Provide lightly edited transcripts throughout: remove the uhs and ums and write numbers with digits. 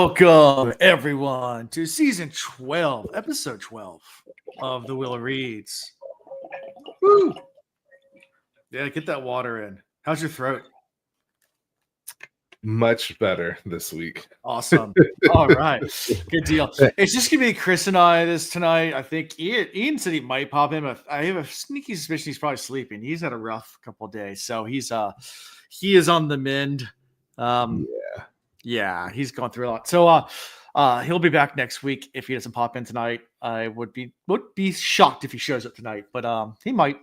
Welcome, everyone, to season 12, episode 12 of The Wheel of Reeds. Woo! Yeah, get that water in. How's your throat? Much better this week. Awesome. All right. Good deal. It's just going to be Chris and I this tonight. I think Ian said he might pop in, but I have a sneaky suspicion he's probably sleeping. He's had a rough couple of days, so he is on the mend. Yeah, he's gone through a lot. So he'll be back next week if he doesn't pop in tonight. I would be shocked if he shows up tonight, but he might.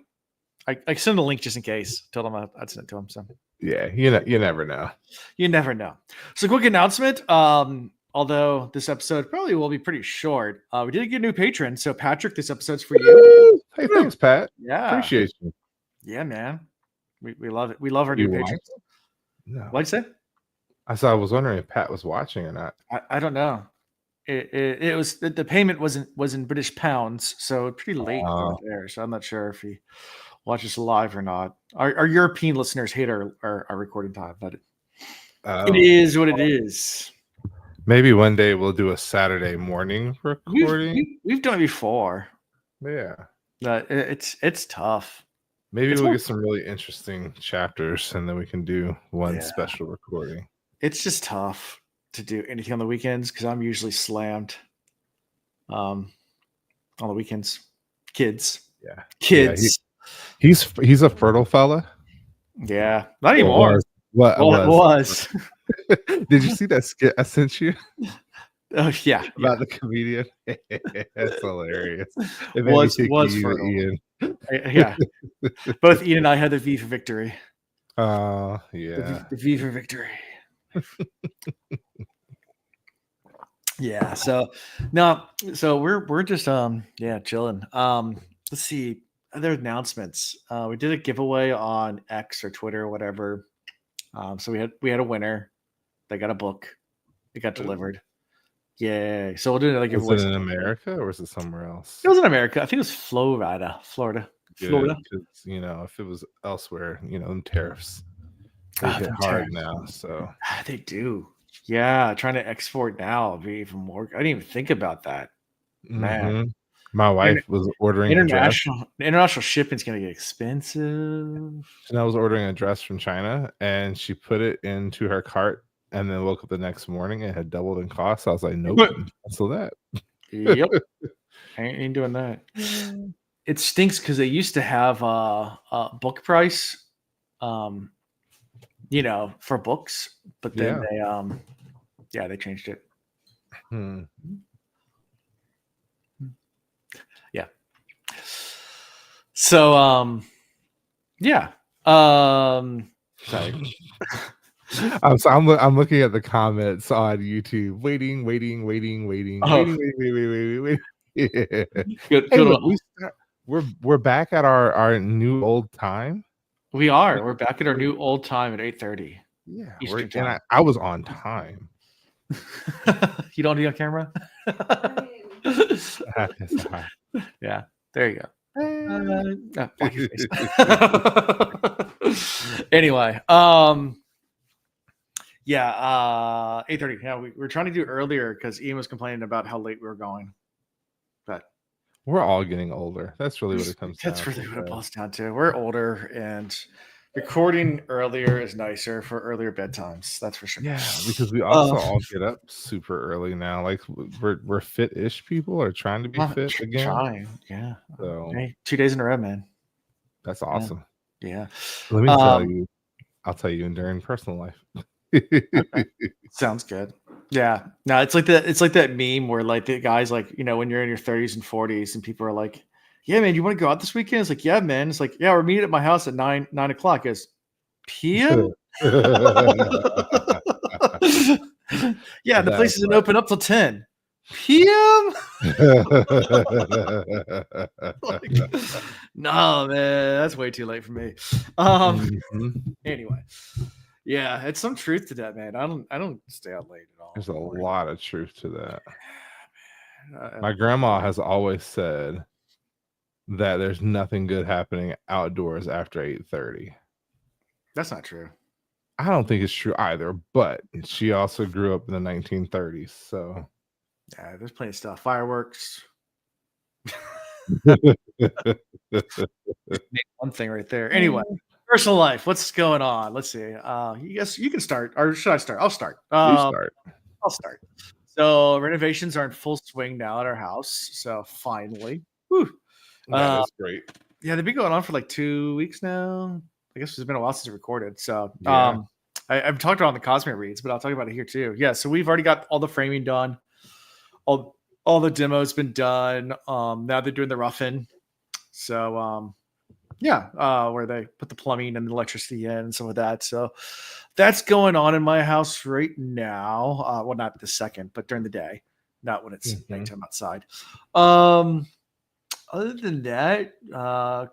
I sent a link just in case. Told him I'd send it to him. So yeah, you never know. You never know. So quick announcement. Although this episode probably will be pretty short, we did get a new patron. So Patrick, this episode's for you. Hey, thanks, Pat. Yeah, appreciate you. Yeah, man. We love it. We love our new patrons. No. What'd you say? I was wondering if Pat was watching or not. I don't know. It was the payment was in British pounds, so pretty late there. So I'm not sure if he watches live or not. Our European listeners hate our recording time, but it is what it is. Maybe one day we'll do a Saturday morning recording. We've done it before. Yeah, it's tough. Maybe we'll get some really interesting chapters, and then we can do one special recording. It's just tough to do anything on the weekends because I'm usually slammed on the weekends. Kids. Yeah, he's a fertile fella. Yeah, not anymore. It was. Did you see that skit I sent you? Oh yeah, about the comedian. That's hilarious. It was fertile. Ian. Yeah, both Ian and I had the V for victory. Yeah, the V for victory. Yeah, so we're just chilling. Let's see other announcements. We did a giveaway on X or Twitter or whatever. So we had a winner. They got a book. It got delivered. Yay. So we'll do another giveaway. Was it in America or was it somewhere else? It was in America. I think it was Florida. Good, if it was elsewhere, them tariffs they hit hard now. So they do. Yeah, trying to export now would be even more. I didn't even think about that. Man, my wife was ordering international shipping is going to get expensive. And I was ordering a dress from China, and she put it into her cart, and then woke up the next morning and it had doubled in cost. I was like, nope, cancel that. Yep, I ain't doing that. It stinks because they used to have a book price. For books, but then they changed it. Yeah. So, sorry. I'm looking at the comments on YouTube. Waiting. We're back at our new old time. We are. We're back at our new old time at 8:30. Yeah, and I was on time. You don't need on camera. Yeah, there you go. Anyway, 8:30. Yeah, we were trying to do earlier because Ian was complaining about how late we were going, but we're all getting older. That's really what it comes down to. That's really what it boils down to. We're older, and recording earlier is nicer for earlier bedtimes. That's for sure. Yeah, because we also all get up super early now. Like we're fit-ish people or trying to be fit again. Trying, yeah. So hey, 2 days in a row, man. That's awesome. Yeah. Let me tell you. I'll tell you during personal life. Okay. Sounds good. Yeah. No, it's like that meme where like the guys like, when you're in your 30s and 40s and people are like, yeah, man, you want to go out this weekend? It's like, yeah, man. It's like, yeah, we're meeting at my house at 9 o'clock. It's PM. Yeah, the place isn't open up till 10 PM. No, man, that's way too late for me. Anyway. Yeah, it's some truth to that, man. I don't stay out late at all. There's a lot of truth to that. My grandma has always said that there's nothing good happening outdoors after 8:30. That's not true. I don't think it's true either, but she also grew up in the 1930s. So Yeah, there's plenty of stuff. Fireworks. Name one thing right there. Anyway, personal life. What's going on? Let's see. You guess you can start, or should I start? I'll start. You start. I'll start. So renovations are in full swing now at our house. So finally, whew. That is great. Yeah, they've been going on for like 2 weeks now. I guess it's been a while since we recorded. So Yeah. I've talked about the Cosme reads, but I'll talk about it here too. Yeah, so we've already got all the framing done. All the demos been done. Now they're doing the rough-in. So where they put the plumbing and the electricity in and some of that. So that's going on in my house right now. Well, not the second, but during the day, not when it's nighttime outside. Other than that,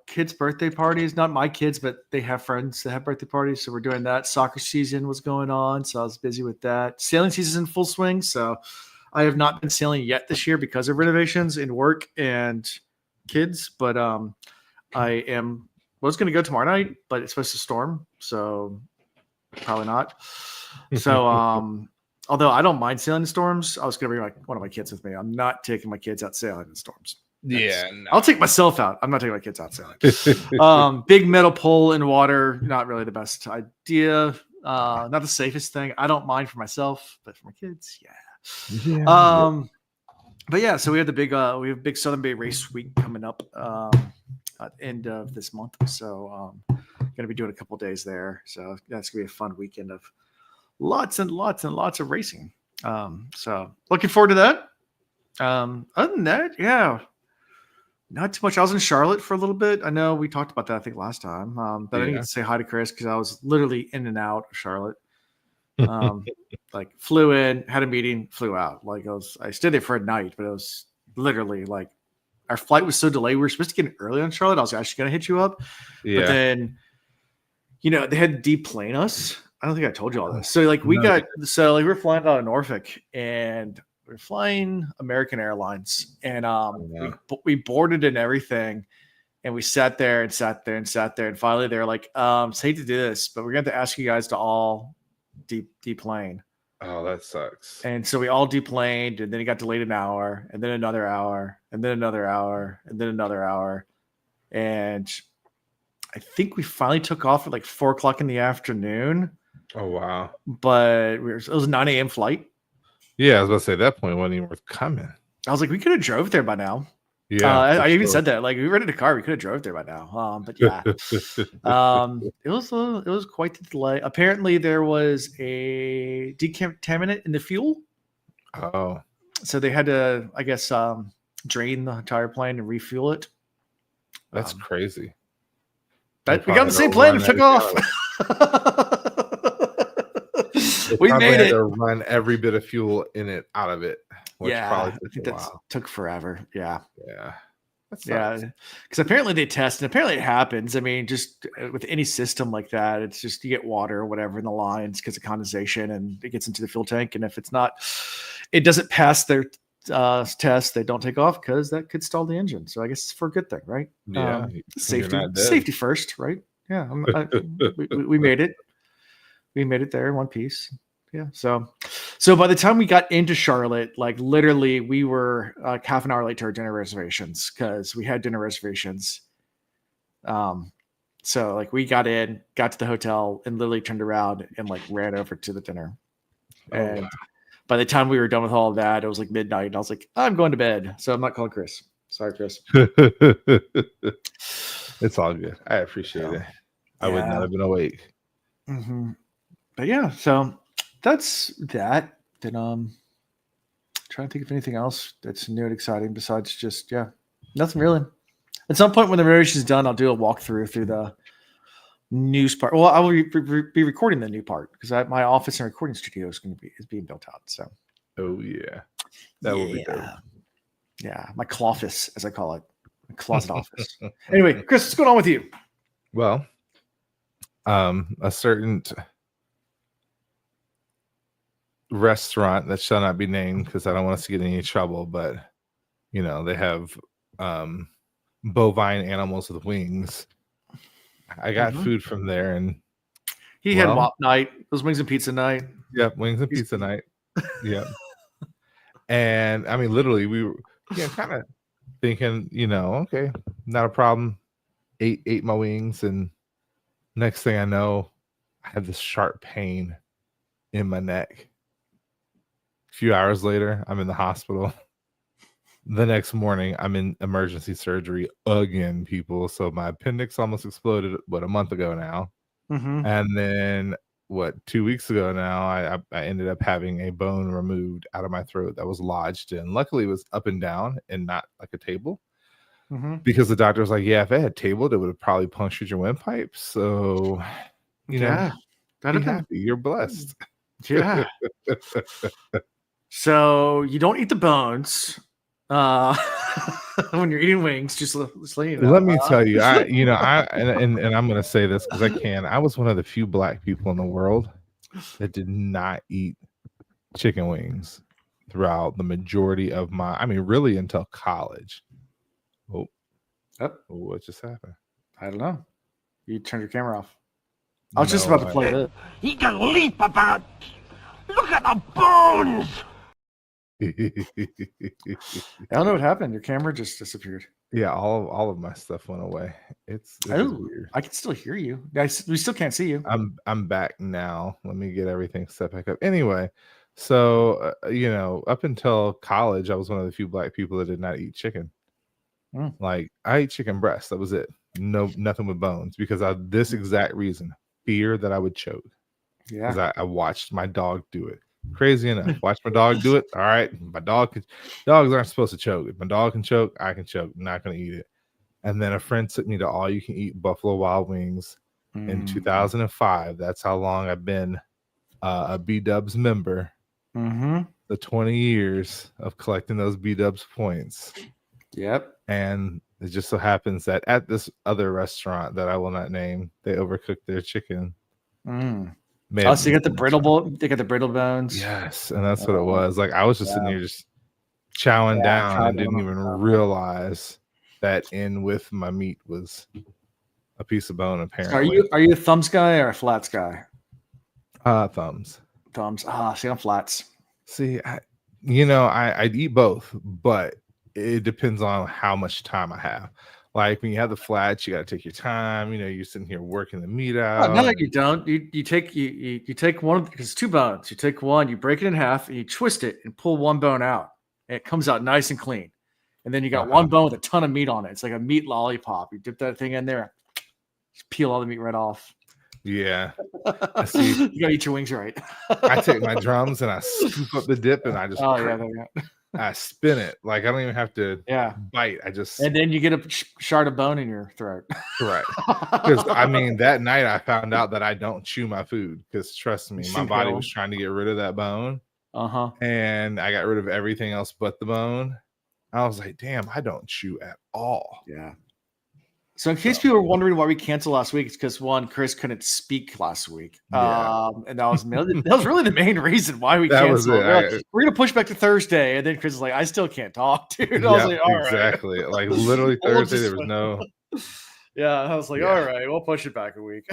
kids' birthday parties, not my kids, but they have friends that have birthday parties. So we're doing that. Soccer season was going on. So I was busy with that. Sailing season in full swing. So I have not been sailing yet this year because of renovations in work and kids. But was going to go tomorrow night, but it's supposed to storm. So probably not. So, although I don't mind sailing in storms, I was going to bring one of my kids with me. I'm not taking my kids out sailing in storms. Yeah, no. I'll take myself out. I'm not taking my kids out sailing. Big metal pole in water, not really the best idea. Not the safest thing. I don't mind for myself, but for my kids, yeah. But yeah, so we have big Southern Bay Race Week coming up at the end of this month. So gonna be doing a couple of days there. So that's gonna be a fun weekend of lots and lots and lots of racing. So looking forward to that. Other than that, yeah. Not too much. I was in Charlotte for a little bit. I know we talked about that, I think, last time. But I didn't get to say hi to Chris because I was literally in and out of Charlotte. Like flew in, had a meeting, flew out. I stayed there for a night, but it was literally like our flight was so delayed. We were supposed to get in early on Charlotte. I was actually going to hit you up. Yeah. But then, they had to deplane us. I don't think I told you all this. So we were flying out of Norfolk and we're flying American Airlines, and we boarded and everything, and we sat there, and finally they're like, hate to do this, but we're going to have to ask you guys to all deplane. Oh, that sucks. And so we all deplaned, and then it got delayed an hour, and then another hour, and then another hour, and then another hour, and I think we finally took off at like 4:00 in the afternoon. Oh wow! But it was a 9 a.m. flight. Yeah, I was about to say at that point it wasn't even worth coming. I was like, we could have drove there by now. Yeah, I even said that. Like, we rented a car, we could have drove there by now. But yeah, it was quite the delay. Apparently, there was a decontaminant in the fuel. Oh, so they had to, I guess, drain the entire plane and refuel it. That's crazy. But we got on the same plane and took off. We made it. To run every bit of fuel in it out of it. I think that took forever. Yeah. Yeah, because apparently they test, and apparently it happens. I mean, just with any system like that, it's just you get water or whatever in the lines because of condensation, and it gets into the fuel tank. And if it doesn't pass their test, they don't take off because that could stall the engine. So I guess it's for a good thing, right? Yeah, safety first, right? Yeah, we made it. We made it there in one piece. Yeah. So by the time we got into Charlotte, like literally we were half an hour late to our dinner reservations because we had dinner reservations. So like we got to the hotel and literally turned around and like ran over to the dinner. And by the time we were done with all of that, it was like midnight. And I was like, I'm going to bed. So I'm not calling Chris. Sorry, Chris. It's all good. I appreciate it. I would not have been awake. Mm-hmm. But yeah, so that's that. Then trying to think of anything else that's new and exciting besides just nothing really. At some point when the renovation is done, I'll do a walkthrough through the news part. Well, I will be recording the new part because my office and recording studio is being built out. So that will be dope. Yeah, my cloffice, as I call it, my closet office. Anyway, Chris, what's going on with you? Well, a certain restaurant that shall not be named because I don't want us to get in any trouble, but they have bovine animals with wings. I got food from there, and He had WAP night. Those wings and pizza night. Yep, wings and pizza night. Yep. And I mean, literally, we were kind of thinking, okay, not a problem. Ate my wings, and next thing I know, I had this sharp pain in my neck. A few hours later, I'm in the hospital. The next morning, I'm in emergency surgery again, people. So my appendix almost exploded, a month ago now. Mm-hmm. And then, 2 weeks ago now, I ended up having a bone removed out of my throat that was lodged in. Luckily, it was up and down and not like a table. Mm-hmm. Because the doctor was like, yeah, if it had tabled, it would have probably punctured your windpipe. So, be happy. You're blessed. Yeah. So you don't eat the bones when you're eating wings. Just let you know. Let me tell you, and I'm going to say this because I can. I was one of the few Black people in the world that did not eat chicken wings throughout the majority of really until college. What just happened? I don't know. You turned your camera off. I was just about to play it. He can leap about. Look at the bones. I don't know what happened. Your camera just disappeared. Yeah, all of my stuff went away. It's weird. I can still hear you. We still can't see you. I'm back now. Let me get everything set back up. Anyway, so up until college, I was one of the few Black people that did not eat chicken. Like I ate chicken breast. That was it. No, nothing with bones because of this exact reason: fear that I would choke. Yeah, because I watched my dog do it. Crazy enough, watch my dog do it. All right, dogs aren't supposed to choke. If my dog can choke, I can choke. I'm not going to eat it. And then a friend took me to all you can eat Buffalo Wild Wings in 2005. That's how long I've been a B-Dubs member. Mm-hmm. The 20 years of collecting those B-Dubs points. Yep. And it just so happens that at this other restaurant that I will not name, they overcooked their chicken. So you got the brittle They got the brittle bones. Yes, and that's what it was. Like I was just sitting here just chowing down and didn't even realize that in with my meat was a piece of bone. Apparently, are you a thumbs guy or a flats guy? Thumbs. See, I'm flats. See, I'd eat both, but it depends on how much time I have. Like when you have the flats, you got to take your time. You're sitting here working the meat out. No, you don't. You take one because it's two bones. You take one, you break it in half, and you twist it and pull one bone out, and it comes out nice and clean. And then you got one bone with a ton of meat on it. It's like a meat lollipop. You dip that thing in there, just peel all the meat right off. Yeah, I see. You gotta eat your wings right. I take my drums and I scoop up the dip and I just I spin it. Like I don't even have to bite. And then you get a shard of bone in your throat. Correct. Because that night I found out that I don't chew my food because trust me, my body was trying to get rid of that bone. And I got rid of everything else but the bone. I was like, damn, I don't chew at all. Yeah. So in case people were wondering why we canceled last week, it's because Chris couldn't speak last week. And that was really the main reason why we canceled. We're gonna push back to Thursday, and then Chris is like, I still can't talk, dude. I was like, all exactly. Like literally Thursday, there was no. Yeah, I was like, all right, we'll push it back a week.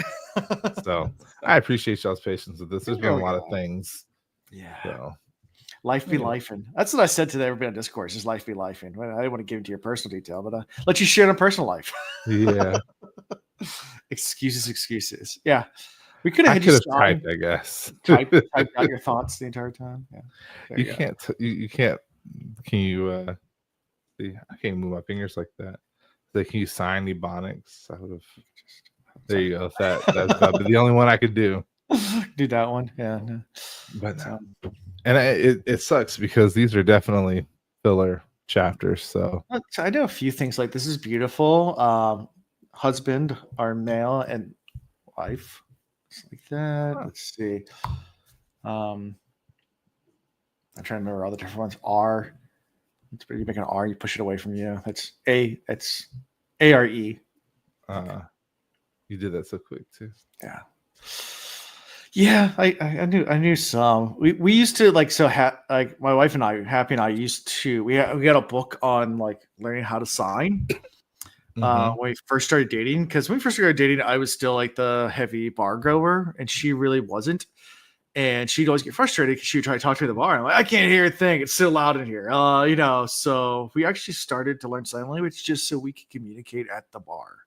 So I appreciate y'all's patience with this. There's been a lot of things. Yeah. So. Life be lifing. That's what I said to everybody on Discord. Just life be lifing. I didn't want to give it to your personal detail, but let you share in a personal life. Yeah. Excuses. Yeah. We could have typed, I guess. Type out your thoughts the entire time. Yeah. You can't. You can't. Can you? See, I can't move my fingers like that. Like, can you sign Ebonics? I would have. There you go. That's the only one I could do. Do that one. Yeah. No. But. And it sucks because these are definitely filler chapters. So I know a few things like this is beautiful. Husband, our male, and wife. Just like that. Let's see. I'm trying to remember all the different ones. R. You make an R, you push it away from you. That's A. It's ARE. You did that so quick too. Yeah. Yeah, I knew some. We used to like my wife and I, Happy and I, used to we had a book on like learning how to sign. When we first started dating. Because when we first started dating, I was still like the heavy bar goer, and she really wasn't. And she'd always get frustrated because she would try to talk to me at the bar. I'm like, I can't hear a thing. It's so loud in here. So we actually started to learn sign language just so we could communicate at the bar.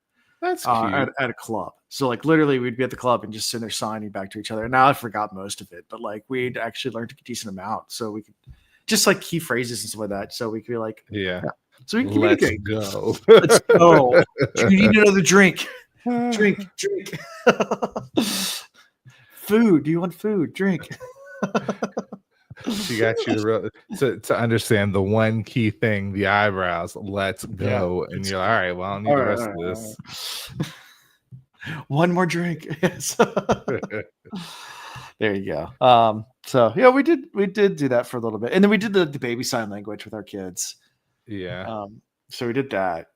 That's cute. At a club. So like literally we'd be at the club and just sit there signing back to each other. Now I forgot most of it, but like we'd actually learned a decent amount. So we could just like key phrases and stuff like that. So we could be like, Yeah. So we can Let's communicate. go. Let's go. You need another drink. Drink. Food. Do you want food? Drink. She got you to understand the one key thing, the eyebrows. Let's go. And you're like, all right, well, I'll need the rest of this. One more drink. Yes. There you go. So yeah, we did do that for a little bit. And then we did the baby sign language with our kids. Yeah. So we did that.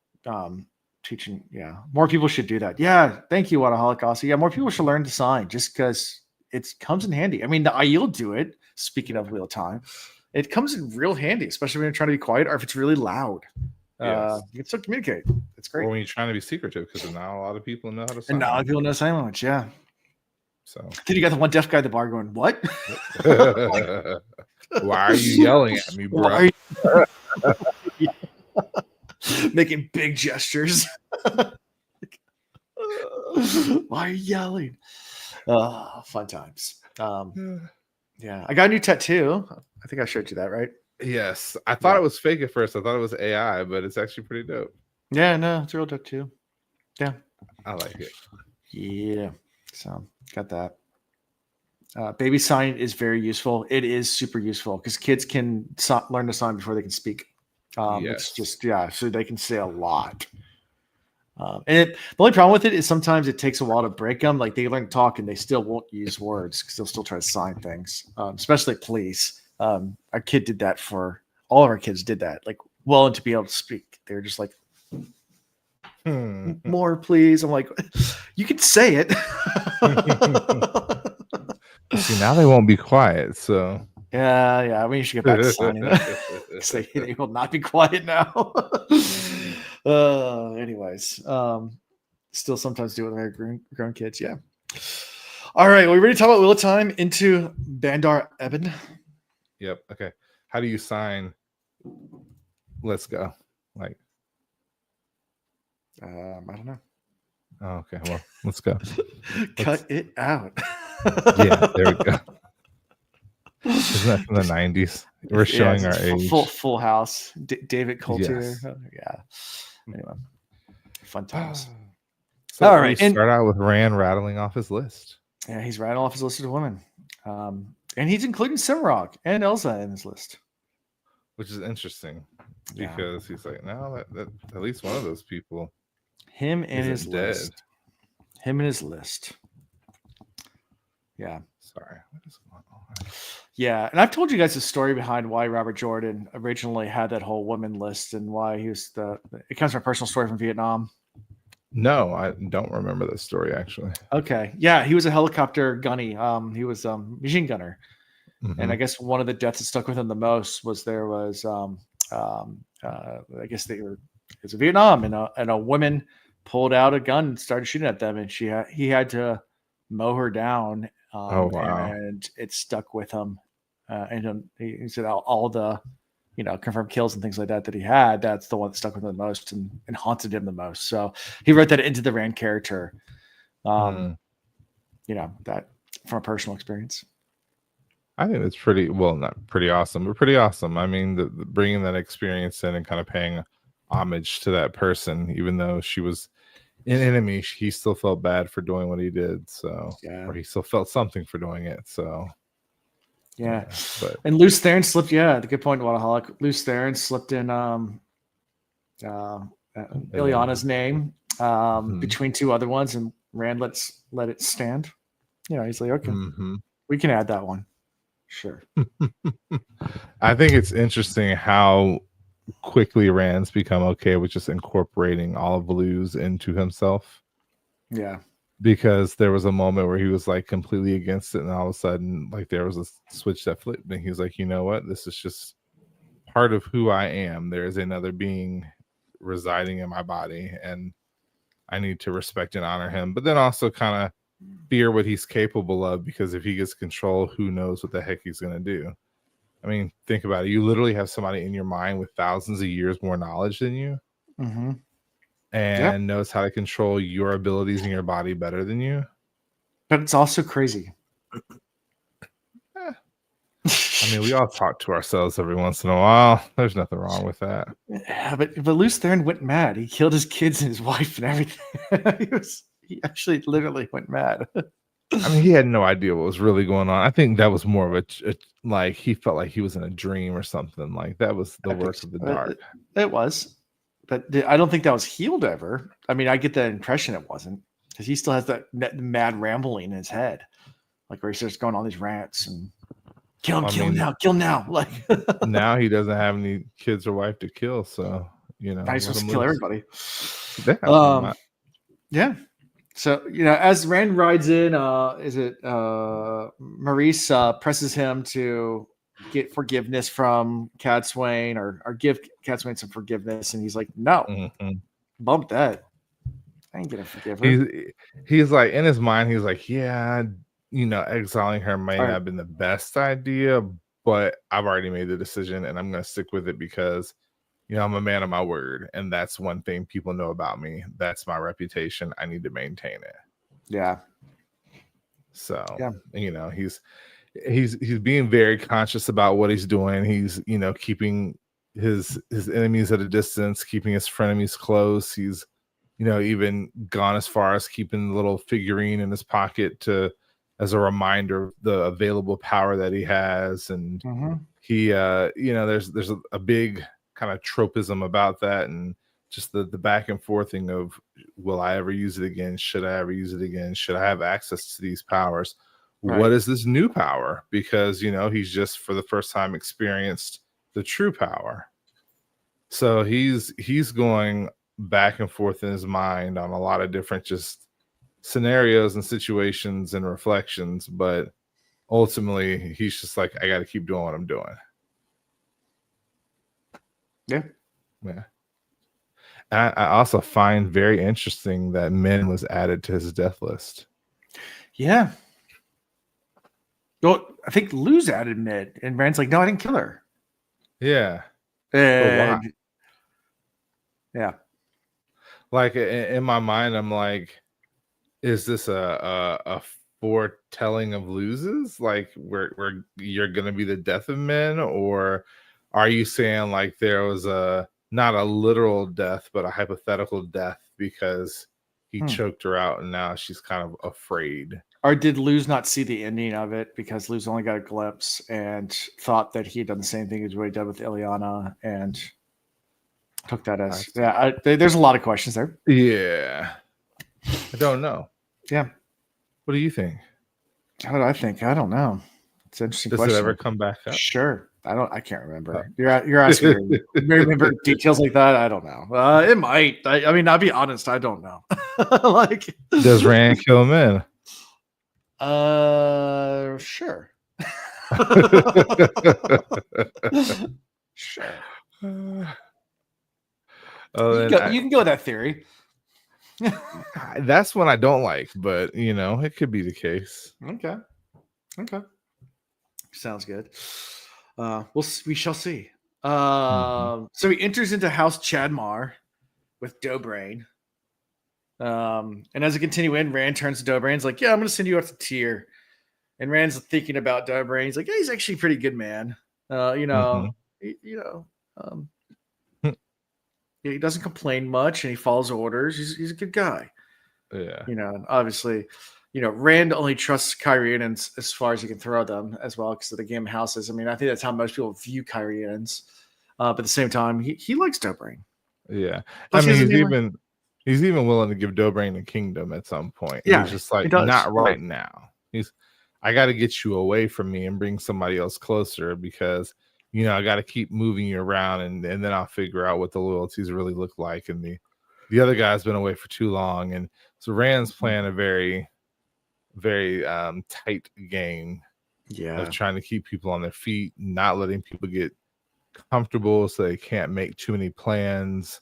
Teaching, yeah. More people should do that. Yeah. Thank you, Holocaust. Yeah, more people should learn to sign just because it comes in handy. I mean, you'll do it. Speaking of real time, it comes in real handy, especially when you're trying to be quiet or if it's really loud. Yes. You can still communicate. It's great. Or when you're trying to be secretive, because not a lot of people know how to sign. And now people know sign language. Yeah. So then you got the one deaf guy at the bar going, "What? Why are you yelling at me, bro?" Making big gestures. Why are you yelling? Fun times. Yeah, I got a new tattoo. I think I showed you that, right? Yes, I thought it was fake at first. I thought it was AI, but it's actually pretty dope. Yeah, no, it's a real tattoo. Yeah, I like it. Yeah, so got that. Baby sign is very useful. It is super useful because kids can learn to sign before they can speak. It's just so they can say a lot. And the only problem with it is sometimes it takes a while to break them. Like they learn to talk and they still won't use words because they'll still try to sign things, especially please. Our kid did that for all of our kids did that, like well into be able to speak. They were just like, more please. I'm like, you can say it. See, now they won't be quiet. So yeah. We should get back to signing it. They will not be quiet now. Anyways, still sometimes do it with our grown kids. Yeah. All right. Well, we ready to talk about Wheel of Time into Bandar Eban? Yep. Okay. How do you sign? Let's go. Like, I don't know. Oh, okay. Well, let's go. Cut it out. Yeah, there we go. Isn't that from the 90s? We're showing our age. Full House. David Coulter. Yes. Yeah. Anyway, fun times. So all right. Start out with Rand rattling off his list. Yeah, he's rattling off his list of women. And he's including Simrock and Elsa in his list. Which is interesting because he's like, no, that at least one of those people. Him and his list. Him and his list. Yeah. Sorry. What is going on? Yeah. And I've told you guys the story behind why Robert Jordan originally had that whole woman list and why he was it comes from a personal story from Vietnam. No, I don't remember this story actually. Okay. Yeah. He was a helicopter gunny. He was a machine gunner. Mm-hmm. And I guess one of the deaths that stuck with him the most was I guess it was Vietnam and a woman pulled out a gun and started shooting at them and he had to mow her down. And it stuck with him. And he said all the, confirmed kills and things like that he had, that's the one that stuck with him the most and haunted him the most. So he wrote that into the Rand character. That from a personal experience. I think it's not pretty awesome, but pretty awesome. I mean, the bringing that experience in and kind of paying homage to that person, even though she was an enemy, he still felt bad for doing what he did. So, or he still felt something for doing it. So, and Luce Theron slipped. Yeah, the good point. Wadaholic. Luce Theron slipped in Ileana's name between two other ones, and Rand let it stand. He's like, okay, we can add that one. Sure. I think it's interesting how quickly Rand's become okay with just incorporating all of Blues into himself. Yeah. Because there was a moment where he was like completely against it, and all of a sudden, like there was a switch that flipped, and he was like, you know what? This is just part of who I am. There is another being residing in my body, and I need to respect and honor him, but then also kind of fear what he's capable of, because if he gets control, who knows what the heck he's going to do. I mean, think about it. You literally have somebody in your mind with thousands of years more knowledge than you, and knows how to control your abilities in your body better than you. But it's also crazy. I mean, we all talk to ourselves every once in a while. There's nothing wrong with that. Yeah, but Lews Therin went mad. He killed his kids and his wife and everything. He actually literally went mad. I mean, he had no idea what was really going on. I think that was more of a like he felt like he was in a dream or something. Like that was the work of the dark. It was, but I don't think that was healed ever. I mean, I get the impression it wasn't, because he still has that mad rambling in his head, like where he starts going on these rants and kill him now. Like now he doesn't have any kids or wife to kill, so now he's supposed to kill everybody. Yeah. So, as Rand rides in, Maurice presses him to get forgiveness from Cadsuane or give Cadsuane some forgiveness. And he's like, no, bump that. I ain't going to forgive her. He's like, in his mind, he's like, yeah, exiling her may not have been the best idea, but I've already made the decision and I'm going to stick with it because I'm a man of my word, and that's one thing people know about me. That's my reputation. I need to maintain it. Yeah. So, he's being very conscious about what he's doing. He's, keeping his enemies at a distance, keeping his frenemies close. He's, even gone as far as keeping the little figurine in his pocket as a reminder of the available power that he has. And he, there's a big kind of tropism about that, and just the back and forthing of, will I ever use it again? Should I ever use it again? Should I have access to these powers? Right. What is this new power? Because he's just for the first time experienced the true power. So he's going back and forth in his mind on a lot of different just scenarios and situations and reflections, but ultimately he's just like, I got to keep doing what I'm doing. Yeah. I also find very interesting that Min was added to his death list. Yeah. Well, I think Lews added Min, and Rand's like, no, I didn't kill her. Yeah. And yeah. Like in my mind, I'm like, is this a foretelling of Lews's? Like where you're gonna be the death of Min, or are you saying like there was not a literal death, but a hypothetical death because he choked her out and now she's kind of afraid? Or did Lews not see the ending of it because Lews only got a glimpse and thought that he had done the same thing as what he did with Ileana and took that as... there's a lot of questions there. Yeah. I don't know. Yeah. What do you think? What do I think? I don't know. It's an interesting question. Does it ever come back up? Sure. I can't remember. You're asking me. Remember details like that? I don't know. It might. I mean, I'll be honest. I don't know. Like, does Rand kill Min? Sure. Sure. You can go with that theory. That's one I don't like, but it could be the case. Okay. Sounds good. We shall see. So he enters into House Chadmar with Dobrain. And as it continue in, Rand turns to Dobrain. He's like, yeah, I'm going to send you out to Tyr. And Rand's thinking about Dobrain. He's like, yeah, he's actually a pretty good man. He doesn't complain much and he follows orders. He's a good guy. Yeah. Obviously, Rand only trusts Kyrians as far as he can throw them as well because of the game houses. I mean, I think that's how most people view Kyrians. But at the same time, he likes Dobrain. Yeah. Plus, I mean, he's even willing to give Dobrain a kingdom at some point. Yeah. He's just like, not right now. I got to get you away from me and bring somebody else closer because, I got to keep moving you around and then I'll figure out what the loyalties really look like. And the other guy's been away for too long. And so Rand's playing a very, very tight game of trying to keep people on their feet, not letting people get comfortable so they can't make too many plans.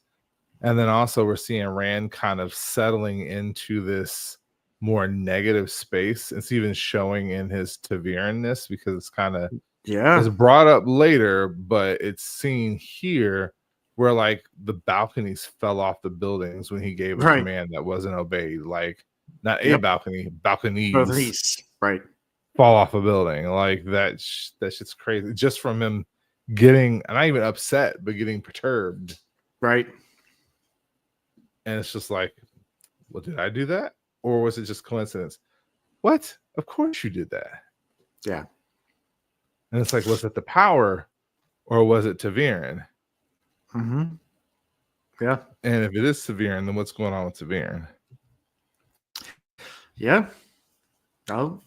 And then also we're seeing Rand kind of settling into this more negative space. It's even showing in his Taviranness because it's kind of Yeah. it's brought up later, but it's seen here where like the balconies fell off the buildings when he gave a Right. command that wasn't obeyed. Like not a Yep. balcony, balconies Both right. fall off a building. Like that shit's crazy. Just from him getting not even upset, but getting perturbed. Right. And it's just like, well, did I do that? Or was it just coincidence? What? Of course you did that. Yeah. And it's like, was it the power or was it Taviran? Mm-hmm. Yeah. And if it is Taviran, then what's going on with Taviran? Yeah. Oh,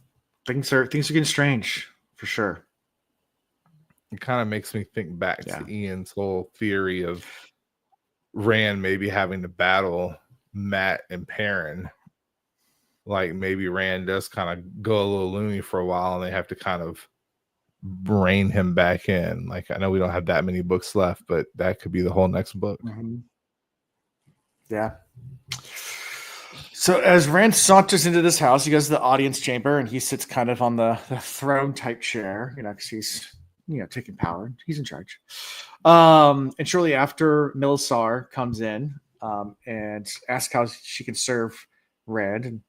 things are getting strange for sure. It kind of makes me think back Yeah. to Ian's whole theory of Rand maybe having to battle Matt and Perrin. Like maybe Rand does kind of go a little loony for a while and they have to kind of rein him back in. Like I know we don't have that many books left, but that could be the whole next book. Mm-hmm. Yeah. So as Rand saunters into this house, he goes to the audience chamber and he sits kind of on the throne type chair, because he's taking power. He's in charge. And shortly after, Milsar comes in and asks how she can serve Rand,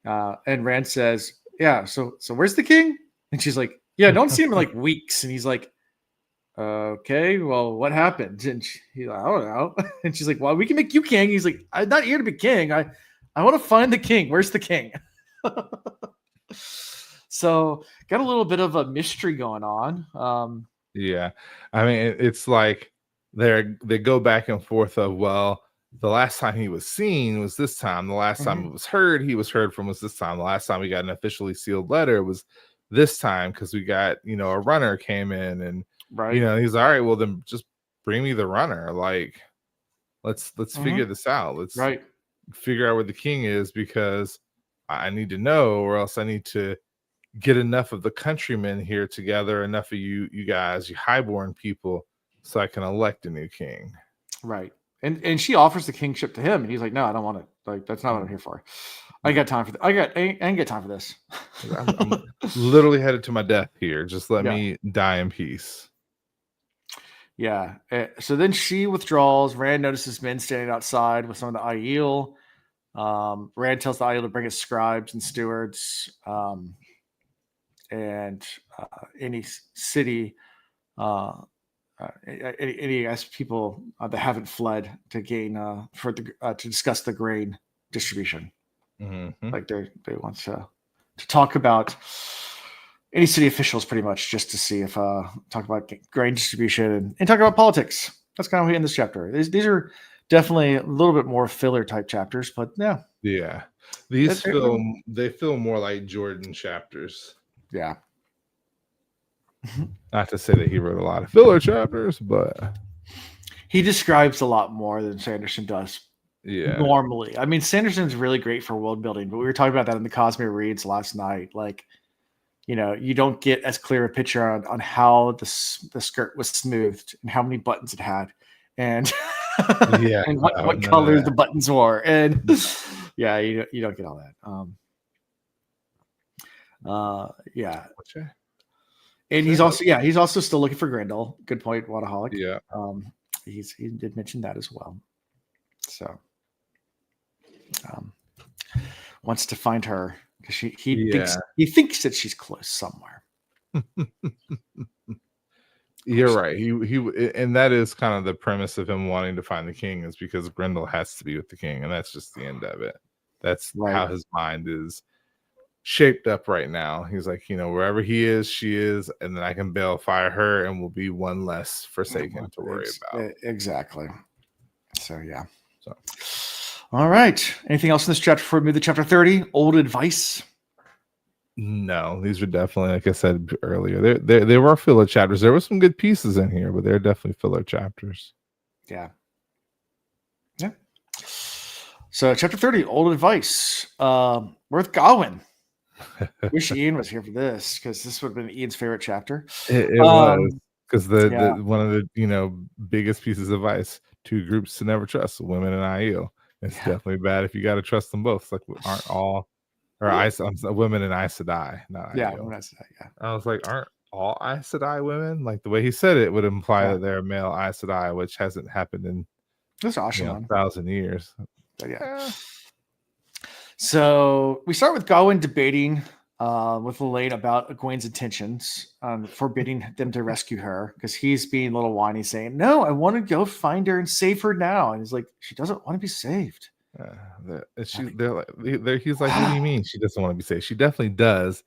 and Rand says, "Yeah, so where's the king?" And she's like, "Yeah, don't see him in like weeks." And he's like, "Okay, well, what happened?" And he's like, "I don't know." And she's like, "Well, we can make you king." He's like, "I'm not here to be king. I want to find the king. Where's the king?" So got a little bit of a mystery going on. Yeah, I mean, it's like they go back and forth of, well, the last time he was seen was this time. The last time it was heard, he was heard from was this time. The last time we got an officially sealed letter was this time because we got, a runner came in and, he's all right. Well, then just bring me the runner. Like, let's figure this out. Let's figure out where the king is because I need to know, or else I need to get enough of the countrymen here together, enough of you guys, you highborn people, so I can elect a new king. Right. And she offers the kingship to him, and he's like, "No, I don't want it. Like, that's not what I'm here for. I ain't got time for I ain't got time for this." I'm literally headed to my death here. Just let me die in peace. Yeah. So then she withdraws. Rand notices men standing outside with some of the Aiel. Rand tells the Aiel to bring his scribes and stewards. And any city, any people that haven't fled to gain to discuss the grain distribution. Like they want to talk about any city officials, pretty much, just to see if talk about grain distribution and talk about politics. That's kind of what we end this chapter. These are definitely a little bit more filler type chapters, but yeah, these feel more like Jordan chapters. Yeah. Not to say that he wrote a lot of filler chapters, but he describes a lot more than Sanderson does. Yeah. Normally. I mean, Sanderson's really great for world building, but we were talking about that in the Cosmere Reads last night. Like, you don't get as clear a picture on how the skirt was smoothed and how many buttons it had and, and what colors the buttons wore. And yeah, you don't get all that. Yeah. And he's also still looking for Grendel. Good point, Wadaholic. Yeah. He did mention that as well. So wants to find her because he thinks that she's close somewhere. You're right. He and that is kind of the premise of him wanting to find the king is because Grendel has to be with the king, and that's just the end of it. That's how his mind is shaped up right now. He's like, wherever he is, she is, and then I can balefire her, and we'll be one less Forsaken to worry about. Exactly. So yeah. All right. Anything else in this chapter before we move to chapter 30? Old advice. No, these are definitely, like I said earlier, they were filler chapters. There were some good pieces in here, but they're definitely filler chapters. Yeah. Yeah. So chapter 30, old advice. Worth Gawyn. Wish Ian was here for this because this would have been Ian's favorite chapter. It was because the one of the biggest pieces of advice: two groups to never trust: women and IEO. It's definitely bad if you got to trust them both. It's like, aren't all women and Aes Sedai, not Yeah, IEO. yeah. I was like, aren't all Aes Sedai women? Like the way he said it would imply Yeah. that they're male Aes Sedai, which hasn't happened in That's awesome, man. 1,000 years. But yeah. So we start with Gawyn debating with Lelaine about Egwene's intentions, forbidding them to rescue her because he's being a little whiny, saying, "No, I want to go find her and save her now." And he's like, "She doesn't want to be saved." He's like, "What do you mean she doesn't want to be saved? She definitely does.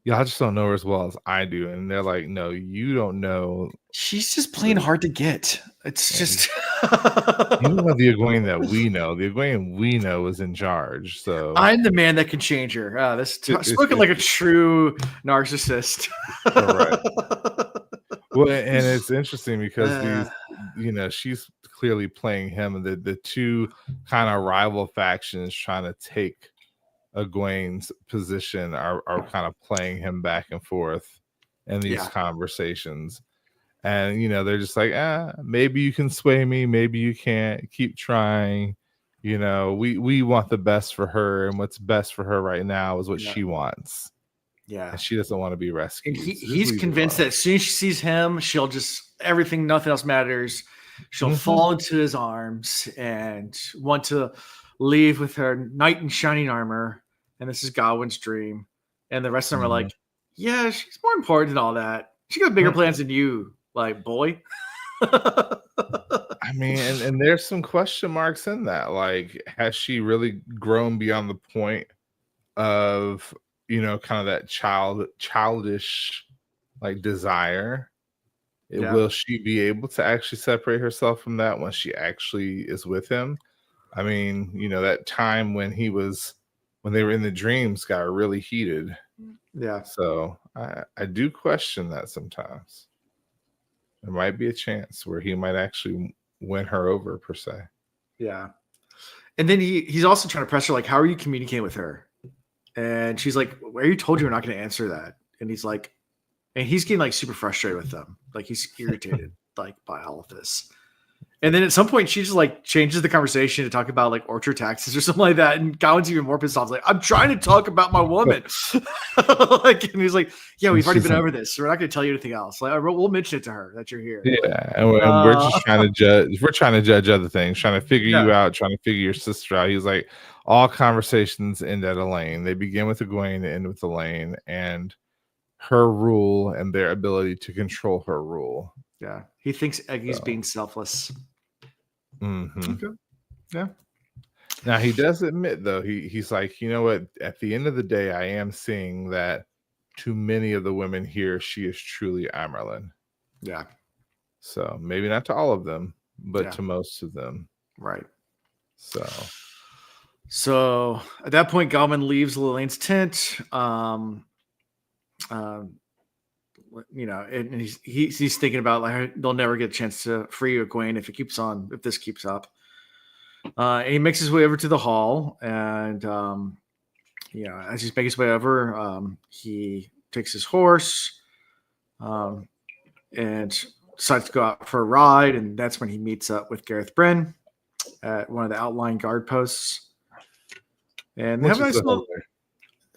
Y'all just don't know her as well as I do." And they're like, "No, you don't know. She's just plain hard to get. It's just you don't know the Egwene that we know. The Egwene we know is in charge. So I'm the man that can change her." Spoken like a true narcissist. Right. Well, and it's interesting because these, she's clearly playing him, and the two kind of rival factions trying to take Egwene's position are kind of playing him back and forth in these conversations. And they're just like, maybe you can sway me, maybe you can't. Keep trying. We want the best for her, and what's best for her right now is what she wants. Yeah, and she doesn't want to be rescued. And he's convinced that as soon as she sees him, she'll just nothing else matters. She'll fall into his arms and want to leave with her knight in shining armor. And this is Gawyn's dream. And the rest of them are like, yeah, she's more important than all that. She got bigger plans than you, like, boy. I mean, and there's some question marks in that. Like, has she really grown beyond the point of, kind of that childish, like, desire? Will she be able to actually separate herself from that once she actually is with him? I mean, that time when they were in the dreams got really heated. Yeah. So I do question that sometimes. There might be a chance where he might actually win her over, per se. Yeah. And then he's also trying to press her, like, how are you communicating with her? And she's like, "Where you told you we're not going to answer that." And he's like, and he's getting like super frustrated with them. Like he's irritated like by all of this. And then at some point she just like changes the conversation to talk about like orchard taxes or something like that. And Gawyn's even more pissed off. Like, I'm trying to talk about my woman. And he's like, yeah, we've already been over this. So we're not going to tell you anything else. Like we'll mention it to her that you're here. Yeah. And we're just trying to judge. We're trying to judge other things, trying to figure you out, trying to figure your sister out. He's like, all conversations end at Elaine. They begin with Egwene and end with Elaine, and her rule and their ability to control her rule. Yeah. He thinks Eggy's being selfless. Okay. Yeah. Now he does admit, though, he's like, you know what? At the end of the day, I am seeing that to many of the women here, she is truly Amerlin. Yeah. So maybe not to all of them, but to most of them. Right. So at that point, Gawyn leaves Lelane's tent. And he's thinking about like they'll never get a chance to free Egwene if this keeps up. And he makes his way over to the hall, and as he's making his way over, he takes his horse, and decides to go out for a ride, and that's when he meets up with Gareth Bryn at one of the outlying guard posts. And they have a nice little.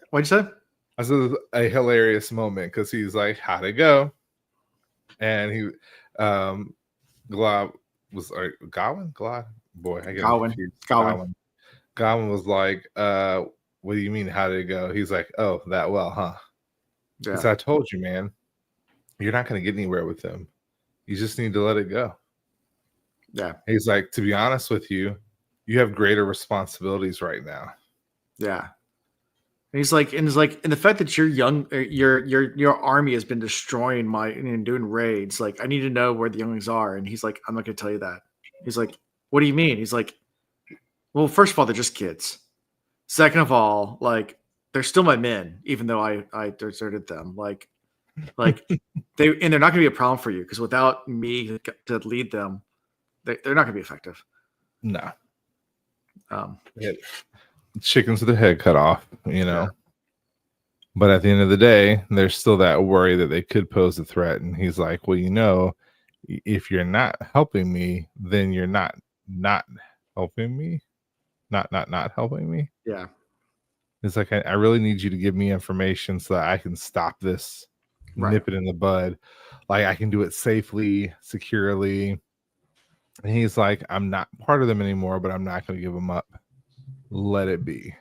What'd you say? This is a hilarious moment because he's like, "How'd it go?" And he, Glad was like, Gawyn. Boy, I get confused. Gawyn was like, "What do you mean? How did it go?" He's like, "Oh, that well, huh?" Yeah. Because I told you, man, you're not going to get anywhere with him. You just need to let it go. Yeah. He's like, to be honest with you, you have greater responsibilities right now. Yeah. And he's like, and the fact that you're young, your army has been destroying and doing raids. Like, I need to know where the younglings are. And he's like, I'm not going to tell you that. He's like, what do you mean? He's like, well, first of all, they're just kids. Second of all, like, they're still my men, even though I deserted them. Like they're not going to be a problem for you because without me to lead them, they're not going to be effective. No. Chickens with their head cut off, Yeah. But at the end of the day, there's still that worry that they could pose a threat. And he's like, well, if you're not helping me, then you're not not helping me, not helping me. Yeah. It's like I really need you to give me information so that I can stop this, Right. nip it in the bud. Like I can do it safely, securely. And he's like, I'm not part of them anymore, but I'm not going to give them up. Let it be.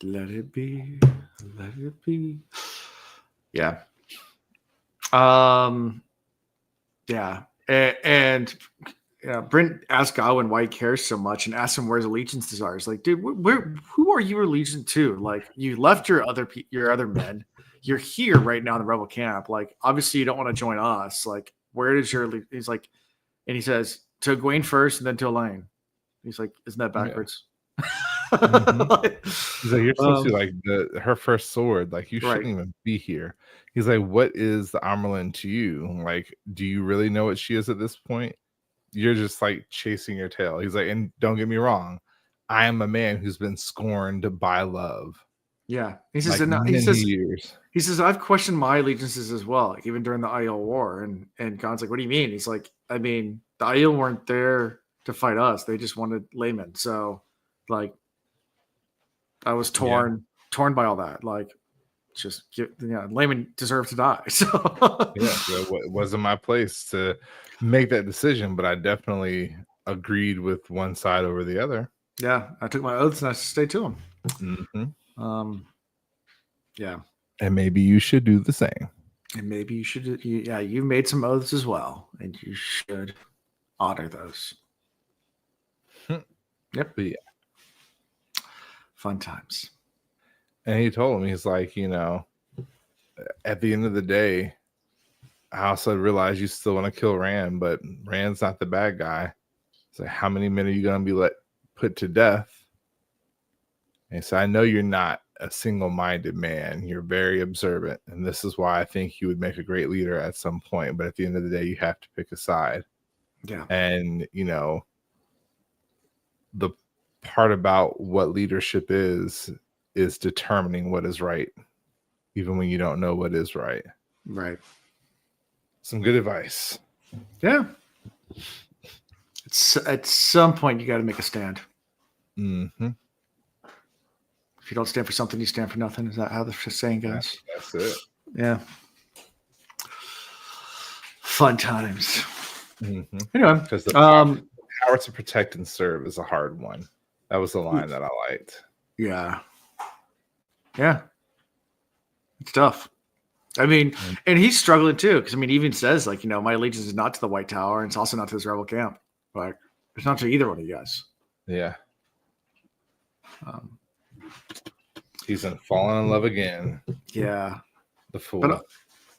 Let it be. Let it be. Yeah. Yeah. And Brent asked Gawyn why he cares so much and asked him where his allegiances are. He's like, dude, who are you allegiant to? Like, you left your other men. You're here right now in the rebel camp. Like, obviously, you don't want to join us. Like, where is your? He's like, and he says to Gawyn first, and then to Elaine. He's like, isn't that backwards? Yeah. He's like, you're supposed to like her first sword. Like, you shouldn't even be here. He's like, what is the Amerlin to you? Like, do you really know what she is at this point? You're just like chasing your tail. He's like, and don't get me wrong, I am a man who's been scorned by love. Yeah, he says, like he says, I've questioned my allegiances as well, like even during the Aiel War. And Khan's like, what do you mean? He's like, I mean, the Aiel weren't there to fight us; they just wanted laymen. So, like, I was torn by all that. Like, just laymen deserve to die. So it wasn't my place to make that decision, but I definitely agreed with one side over the other. Yeah, I took my oaths and I stayed to them. Mm-hmm. Yeah, and maybe you should do the same. And maybe you should. You made some oaths as well, and you should honor those. Yep. But yeah. Fun times. And he told him, he's like, at the end of the day, I also realize you still want to kill Rand, but Rand's not the bad guy. So how many men are you going to be put to death? And so I know you're not a single-minded man. You're very observant. And this is why I think you would make a great leader at some point. But at the end of the day, you have to pick a side. Yeah. And, the part about what leadership is determining what is right, even when you don't know what is right. Right. Some good advice. Yeah. At some point, you got to make a stand. Mm-hmm. If you don't stand for something, you stand for nothing. Is that how the saying goes? That's it. Yeah. Fun times. Mm-hmm. Anyway, because the power to protect and serve is a hard one. That was the line that I liked. Yeah. Yeah. It's tough. I mean, and he's struggling too, because he even says, like, my allegiance is not to the White Tower, and it's also not to this rebel camp. Like, it's not to either one of you guys. Yeah. He's fallen in love again. Yeah. The fool.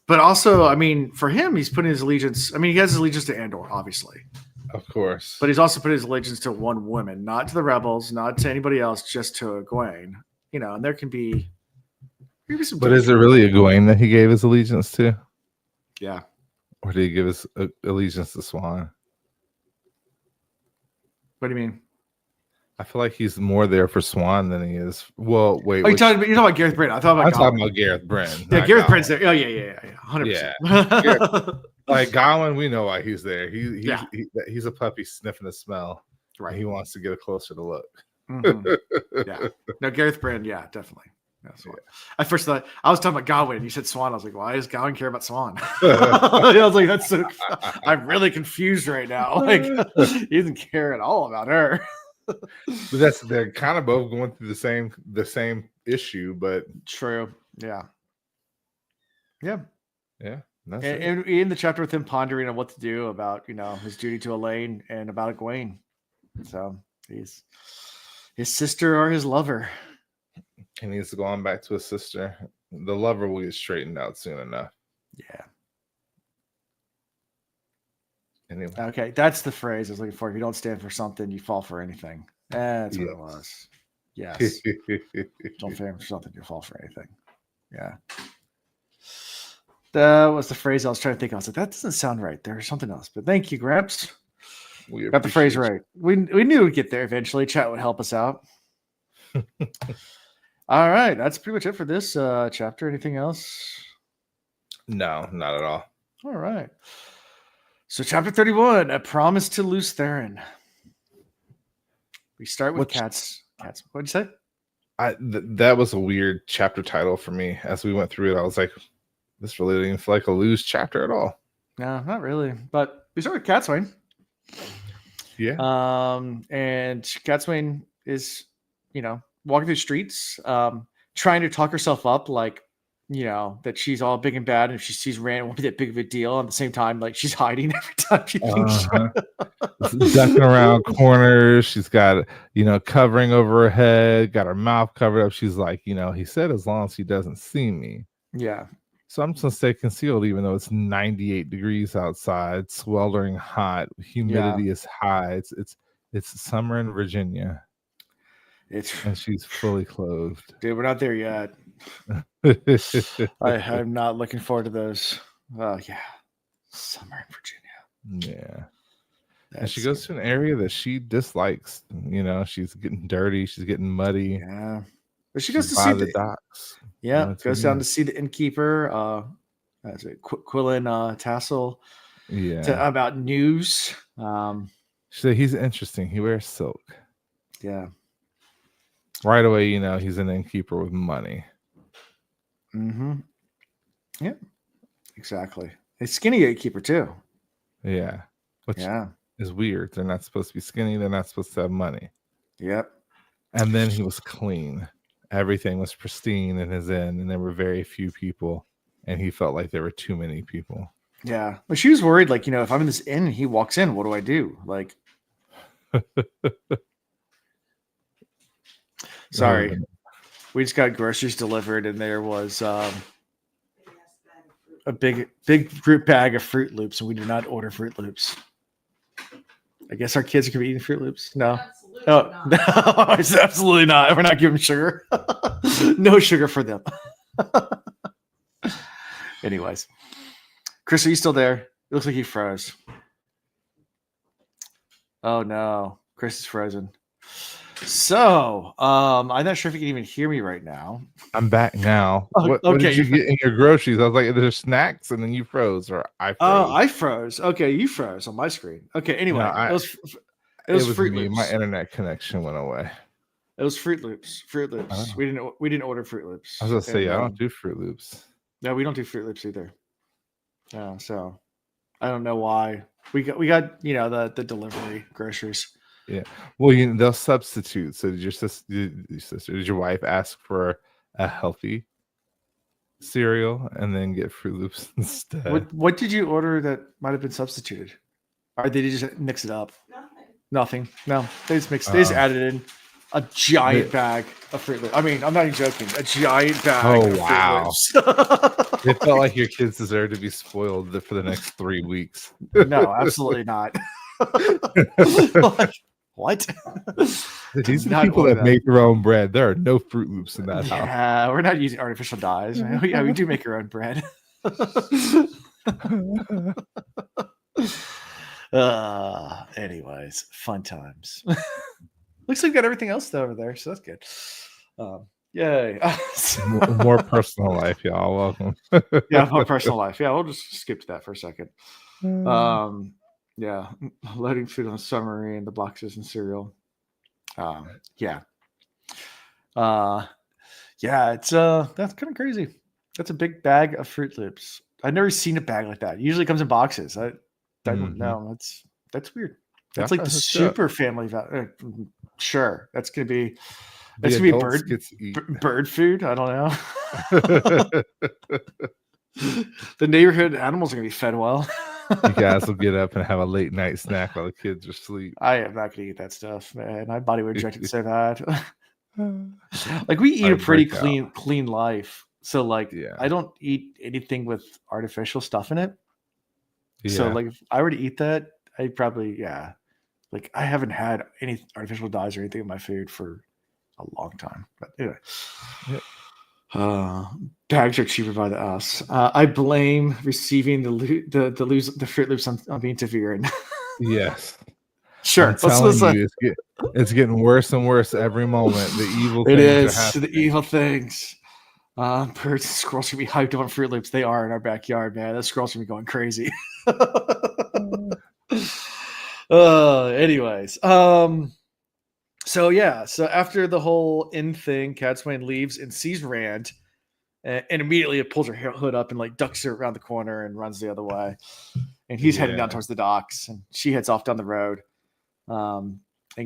But also, for him, he's putting his allegiance. He has his allegiance to Andor, obviously. Of course. But he's also put his allegiance to one woman, not to the rebels, not to anybody else, just to Gawyn. And there can be. But is it really a Gawyn that he gave his allegiance to? Yeah. Or did he give his allegiance to Swan? What do you mean? I feel like he's more there for Swan than he is. Well, wait. You're talking about Gareth Brent. I'm talking about Gareth Brent. Yeah, Gareth Brent's there. Oh, yeah. 100%. Yeah. Like Gawyn, we know why he's there. He's a puppy sniffing the smell. Right. He wants to get a closer to look. Mm-hmm. Yeah. No, Gareth Brent. Yeah, definitely. That's what. I first thought I was talking about Gawyn, and you said Swan. I was like, why does Gawyn care about Swan? I was like, that's so. I'm really confused right now. Like, he doesn't care at all about her. But they're kind of both going through the same issue, but true. Yeah. Yeah. And in the chapter with him pondering on what to do about his duty to Elaine and about Gawyn. So he's his sister or his lover. He needs to go on back to his sister. The lover will get straightened out soon enough. Yeah. Anyway. Okay, that's the phrase I was looking for. If you don't stand for something, you fall for anything. That's what it was. Yes. Don't stand for something, you fall for anything. Yeah. That was the phrase I was trying to think of. I was like, that doesn't sound right. There's something else. But thank you, Gramps. We got the phrase right. We knew we'd get there eventually. Chat would help us out. All right. That's pretty much it for this chapter. Anything else? No, not at all. All right. So chapter 31, A Promise to Lews Therin. We start with Which- cats. Cats. What'd you say? That was a weird chapter title for me. As we went through it, I was like, this really didn't feel like a loose chapter at all. No, not really. But we start with Catswain. Yeah. And Catswain is, walking through the streets, trying to talk herself up, like, that she's all big and bad, and if she sees Rand, it won't be that big of a deal. At the same time, like, she's hiding every time she thinks. Ducking around corners. She's got, covering over her head, got her mouth covered up. She's like, he said as long as he doesn't see me. Yeah. So I'm just gonna stay concealed, even though it's 98 degrees outside, sweltering hot, humidity is high. It's summer in Virginia, and she's fully clothed. Dude, we're not there yet. I'm not looking forward to those. Oh yeah, summer in Virginia. Yeah. And she goes to an area that she dislikes. She's getting dirty. She's getting muddy. Yeah. But she goes to by see the docks. Yeah, goes down to see the innkeeper. That's it, Quillen Tassel. Yeah. About news. She said he's interesting. He wears silk. Yeah. Right away, he's an innkeeper with money. Mm-hmm. Yeah. Exactly. A skinny innkeeper too. Yeah. Which is weird. They're not supposed to be skinny. They're not supposed to have money. Yep. And then he was clean. Everything was pristine in his inn, and there were very few people, and he felt like there were too many people. Yeah. But she was worried, like, if I'm in this inn and he walks in, what do I do? Like, sorry. We just got groceries delivered, and there was a big group bag of Fruit Loops, and we did not order Fruit Loops. I guess our kids are going to be eating Fruit Loops. No. No, it's absolutely not. We're not giving sugar. No sugar for them. Anyways. Chris, are you still there? It looks like he froze. Oh no. Chris is frozen. So, I'm not sure if you can even hear me right now. I'm back now. Oh, what did you get in your groceries? I was like, there's snacks, and then you froze, or I froze. Oh, I froze. Okay, you froze on my screen. Okay, anyway, no, it was Fruit Loops. My internet connection went away. It was Fruit Loops. Fruit Loops. Oh. We didn't order Fruit Loops. I was gonna say, I don't do Fruit Loops. No, we don't do Fruit Loops either. So I don't know why. We got the delivery groceries. Yeah. Well, they'll substitute. So did your wife ask for a healthy cereal and then get Fruit Loops instead? What did you order that might have been substituted? Or did they just mix it up? Nothing. No, they just mixed. They just added in a giant bag of Fruit Loops. I mean, I'm not even joking. A giant bag. Oh, of wow. Fruit Loops. It felt like your kids deserve to be spoiled for the next 3 weeks. No, absolutely not. Like, what? These are the people that make their own bread. There are no Fruit Loops in that house. Yeah, we're not using artificial dyes. Yeah, we do make our own bread. Anyways, fun times. Looks like we got everything else though over there, so that's good. Yay. More personal life, y'all. Welcome. Yeah, more personal life. Yeah, we'll just skip to that for a second. Yeah, loading food on the submarine, the boxes and cereal. Yeah, it's that's kind of crazy. That's a big bag of Fruit Loops. I've never seen a bag like that. It usually comes in boxes. I don't know. That's weird. That's like the super family value. Sure, that's gonna be bird food. I don't know. The neighborhood animals are gonna be fed well. You guys will get up and have a late night snack while the kids are asleep. I am not gonna eat that stuff, man. My body would reject it so bad. Like we eat a pretty clean life. So like I don't eat anything with artificial stuff in it. Yeah. So like if I were to eat that, I'd probably like I haven't had any artificial dyes or anything in my food for a long time. But anyway. Bags are cheaper by the us. I blame receiving the Fruit Loops on being Taviran. Yes. Sure. It's getting worse and worse every moment. The evil things it is the evil things. Birds and squirrels gonna be hyped up on Fruit Loops. They are in our backyard, man. Those squirrels gonna be going crazy. Anyways. So after the whole in thing, Catswain leaves and sees Rand, and immediately it pulls her hood up and like ducks her around the corner and runs the other way. And he's heading down towards the docks, and she heads off down the road, and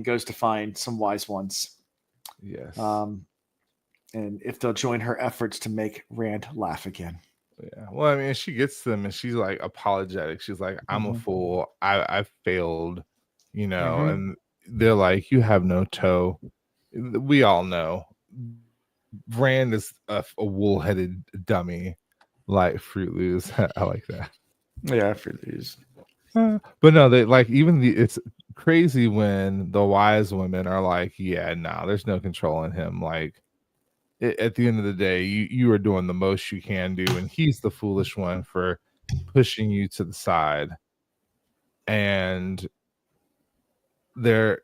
goes to find some wise ones. Yes. And if they'll join her efforts to make Rand laugh again. Yeah. Well, I mean, she gets them and she's like apologetic. She's like, I'm a fool. I failed, and they're like, you have no toe. We all know Rand is a wool-headed dummy like Fruit Loops. I like that. Yeah, Fruit Loops. But no, they like it's crazy when the wise women are like, yeah, no, there's no controlling him. Like at the end of the day, you are doing the most you can do, and he's the foolish one for pushing you to the side. And there,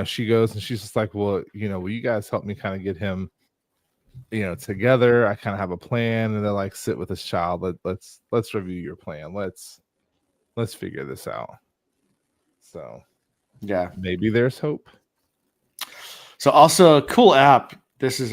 she goes and she's just like, well, will you guys help me kind of get him, together? I kind of have a plan. And they're like, sit with this child. Let's review your plan. Let's figure this out. So yeah, maybe there's hope. So also a cool app. This is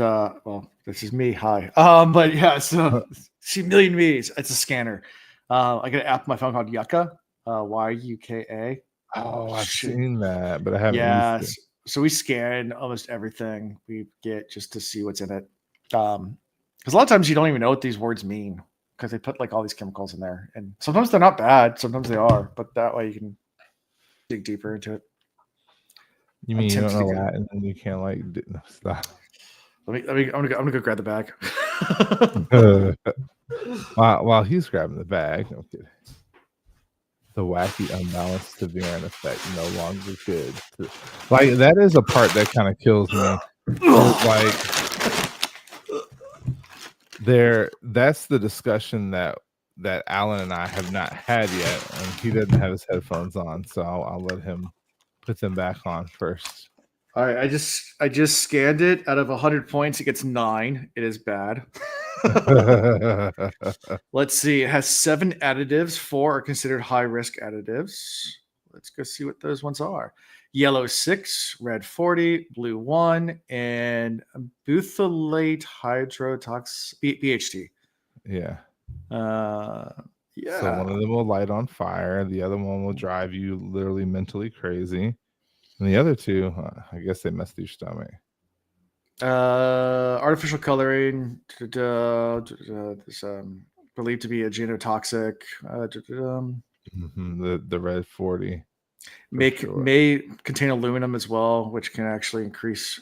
this is me. Hi. But yeah, so see Million Me's. It's a scanner. I got an app on my phone called Yucca. Yuka. Oh, I've seen that, but I haven't used it. So we scan almost everything we get just to see what's in it. Because a lot of times you don't even know what these words mean because they put like all these chemicals in there, and sometimes they're not bad, sometimes they are, but that way you can dig deeper into it. You mean you don't know Latin and you can't like stop? I'm gonna go grab the bag. While he's grabbing the bag, okay. The wacky, unbalanced, severe effect no longer good. Like that is a part that kind of kills me. Like that's the discussion that Alan and I have not had yet, and he doesn't have his headphones on, so I'll let him put them back on first. All right, I just scanned it. Out of 100 points, it gets 9. It is bad. Let's see. It has 7 additives. 4 are considered high risk additives. Let's go see what those ones are. Yellow 6, red 40, blue 1, and butylate hydrotox BHT. Yeah. Yeah. So one of them will light on fire. The other one will drive you literally mentally crazy. And the other 2, I guess they messed your stomach. Artificial coloring, this believed to be a genotoxic. The red 40 may contain aluminum as well, which can actually increase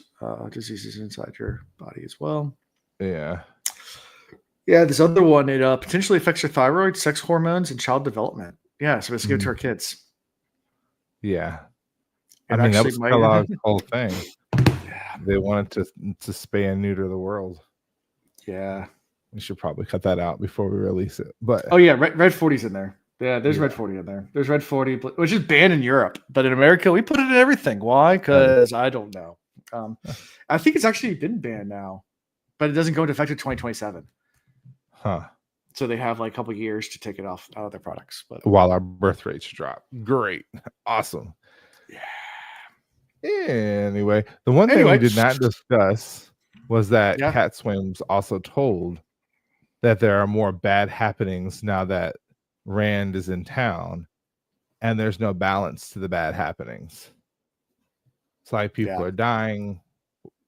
diseases inside your body as well. Yeah. Yeah, this other one, it potentially affects your thyroid, sex hormones, and child development. Yeah, so let's give it to our kids. Yeah. I mean, that was Kellogg's whole thing. Yeah. They wanted to spay and neuter the world. Yeah. We should probably cut that out before we release it. But oh yeah, red 40's in there. Yeah, there's red 40 in there. There's red 40, which is banned in Europe, but in America we put it in everything. Why? Because I don't know. I think it's actually been banned now, but it doesn't go into effect until 2027. Huh. So they have like a couple of years to take it out of their products. But while our birth rates drop, great, awesome. Yeah. Anyway, the one thing we did not discuss was that Catswain was also told that there are more bad happenings now that Rand is in town, and there's no balance to the bad happenings. It's like people are dying,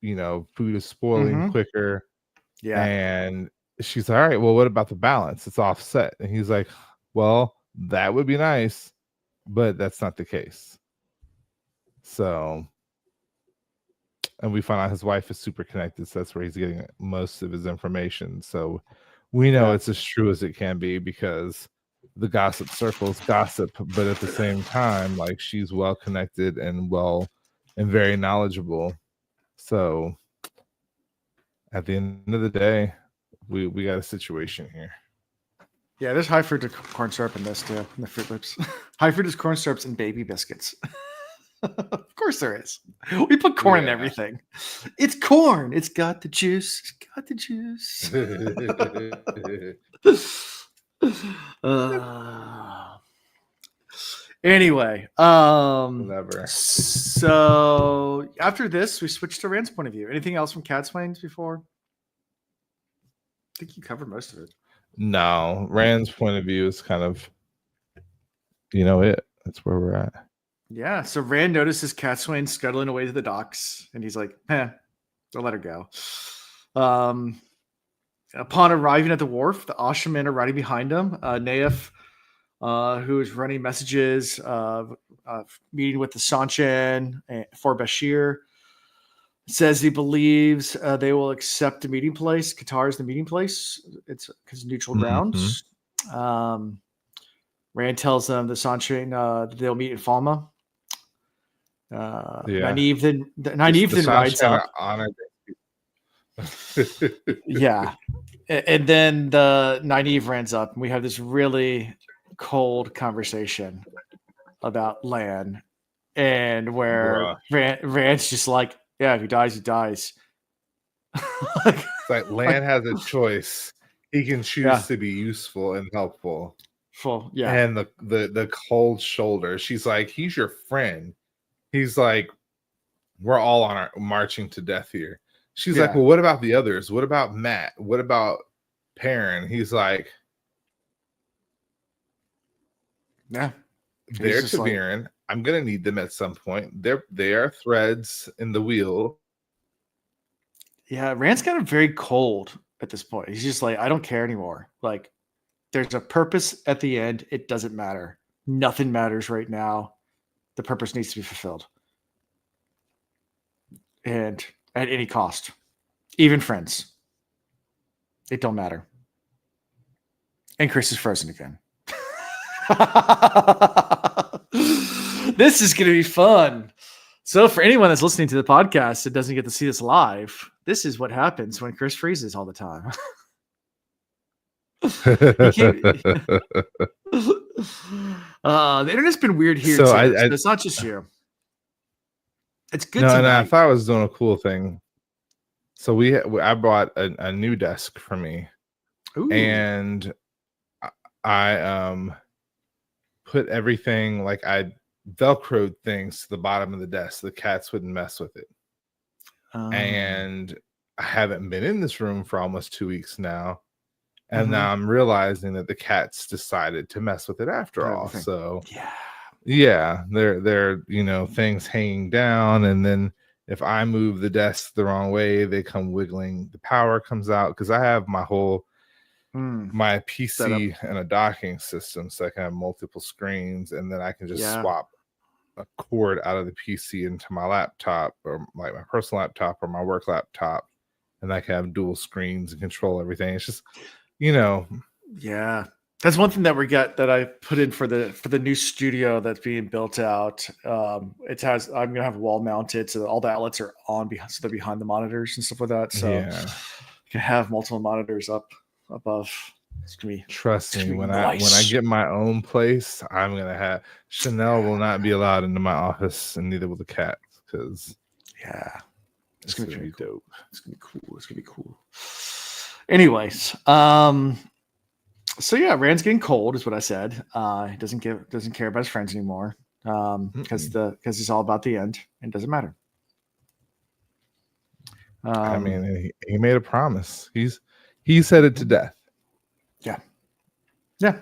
food is spoiling quicker. Yeah. And she's like, all right, well, what about the balance? It's offset. And he's like, well, that would be nice, but that's not the case. So, and we find out his wife is super connected, so that's where he's getting most of his information. So we know it's as true as it can be because the gossip circles gossip, but at the same time, like she's well connected and very knowledgeable. So at the end of the day, we got a situation here. Yeah, there's high fruit corn syrup in this too, in the Fruit Loops. High fruit is corn syrups and baby biscuits. Of course there is. We put corn in everything. It's corn. It's got the juice. It's got the juice. Anyway, Whatever. so after this, we switched to Rand's point of view. Anything else from Catswain's before? I think you covered most of it. No, Rand's point of view is kind of, it. That's where we're at. Yeah. So Rand notices Catswain scuttling away to the docks, and he's like, I'll let her go. Upon arriving at the wharf, the Ashamen are riding behind him. Naif, who is running messages, meeting with the Sanchin for Bashir, says he believes they will accept the meeting place. Qatar is the meeting place. It's because neutral grounds. Rand tells them the Sanchin they'll meet in Falma. Nynaeve then rides up. Yeah. And then the Nynaeve runs up, and we have this really cold conversation about Lan, and where Rand's just like, yeah, if he dies, he dies. It's like Lan has a choice. He can choose to be useful and helpful. And the cold shoulder. She's like, he's your friend. He's like, we're all on our marching to death here. She's like, well, what about the others? What about Matt? What about Perrin? He's like, they're Taviran. I'm gonna need them at some point. They are threads in the wheel. Yeah, Rand's kind of very cold at this point. He's just like, I don't care anymore. Like, there's a purpose at the end. It doesn't matter. Nothing matters right now. The purpose needs to be fulfilled. And at any cost. Even friends. It don't matter. And Chris is frozen again. This is going to be fun. So for anyone that's listening to the podcast that doesn't get to see this live, this is what happens when Chris freezes all the time. The internet's been weird here too. It's not just you. It's good. No, I thought I was doing a cool thing. So I bought a new desk for me. Ooh. And I put everything, like I Velcroed things to the bottom of the desk so the cats wouldn't mess with it. And I haven't been in this room for almost 2 weeks now. And now I'm realizing that the cats decided to mess with it after all. So yeah, they're things hanging down, and then if I move the desk the wrong way, they come wiggling. The power comes out because I have my whole my PC and a docking system, so I can have multiple screens, and then I can just swap a cord out of the PC into my laptop, or like my personal laptop or my work laptop, and I can have dual screens and control everything. It's just that's one thing that I put in for the new studio that's being built out. I'm gonna have wall mounted, so that all the outlets are on so they're behind the monitors and stuff like that. So you can have multiple monitors up above. It's gonna be, trust me, when I get my own place, I'm gonna have Chanel will not be allowed into my office, and neither will the cat, because it's gonna be dope. It's gonna be cool. Anyways, so yeah, Rand's getting cold, is what I said. He doesn't care about his friends anymore, because it's all about the end, and it doesn't matter. I mean, he made a promise. He said it to death. Yeah.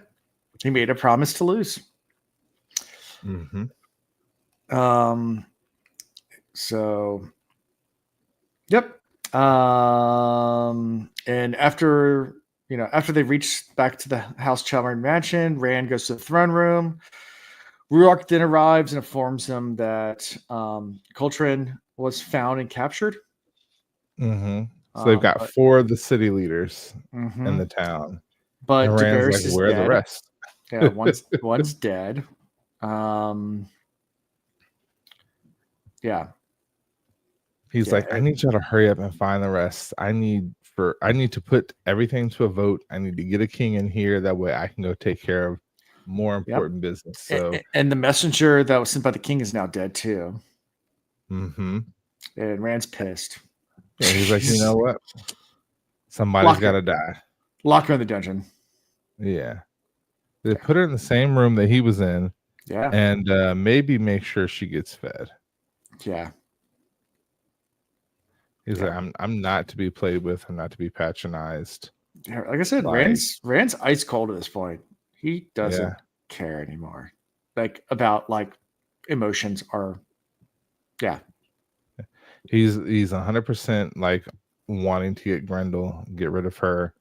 He made a promise to lose. So, yep. And after they reach back to the House Chalmers mansion, Rand goes to the throne room. Ruark then arrives and informs them that Coltrane was found and captured. So they've got 4 of the city leaders in the town. But and Rand's like, where are the rest? Yeah, one's dead. He's like, I need y'all to hurry up and find the rest. I need to put everything to a vote. I need to get a king in here. That way I can go take care of more important business. So and the messenger that was sent by the king is now dead too. And Rand's pissed. Yeah, he's like, you know what? Somebody's got to die. Lock her in the dungeon. Yeah. They put her in the same room that he was in. Yeah. and maybe make sure she gets fed. Yeah. He's Yeah. like, I'm not to be played with. I'm not to be patronized. Yeah, like I said, Like, Rand's ice cold at this point. He doesn't yeah, care anymore. Like about like emotions are yeah. he's 100% like wanting to get Grendel, get rid of her,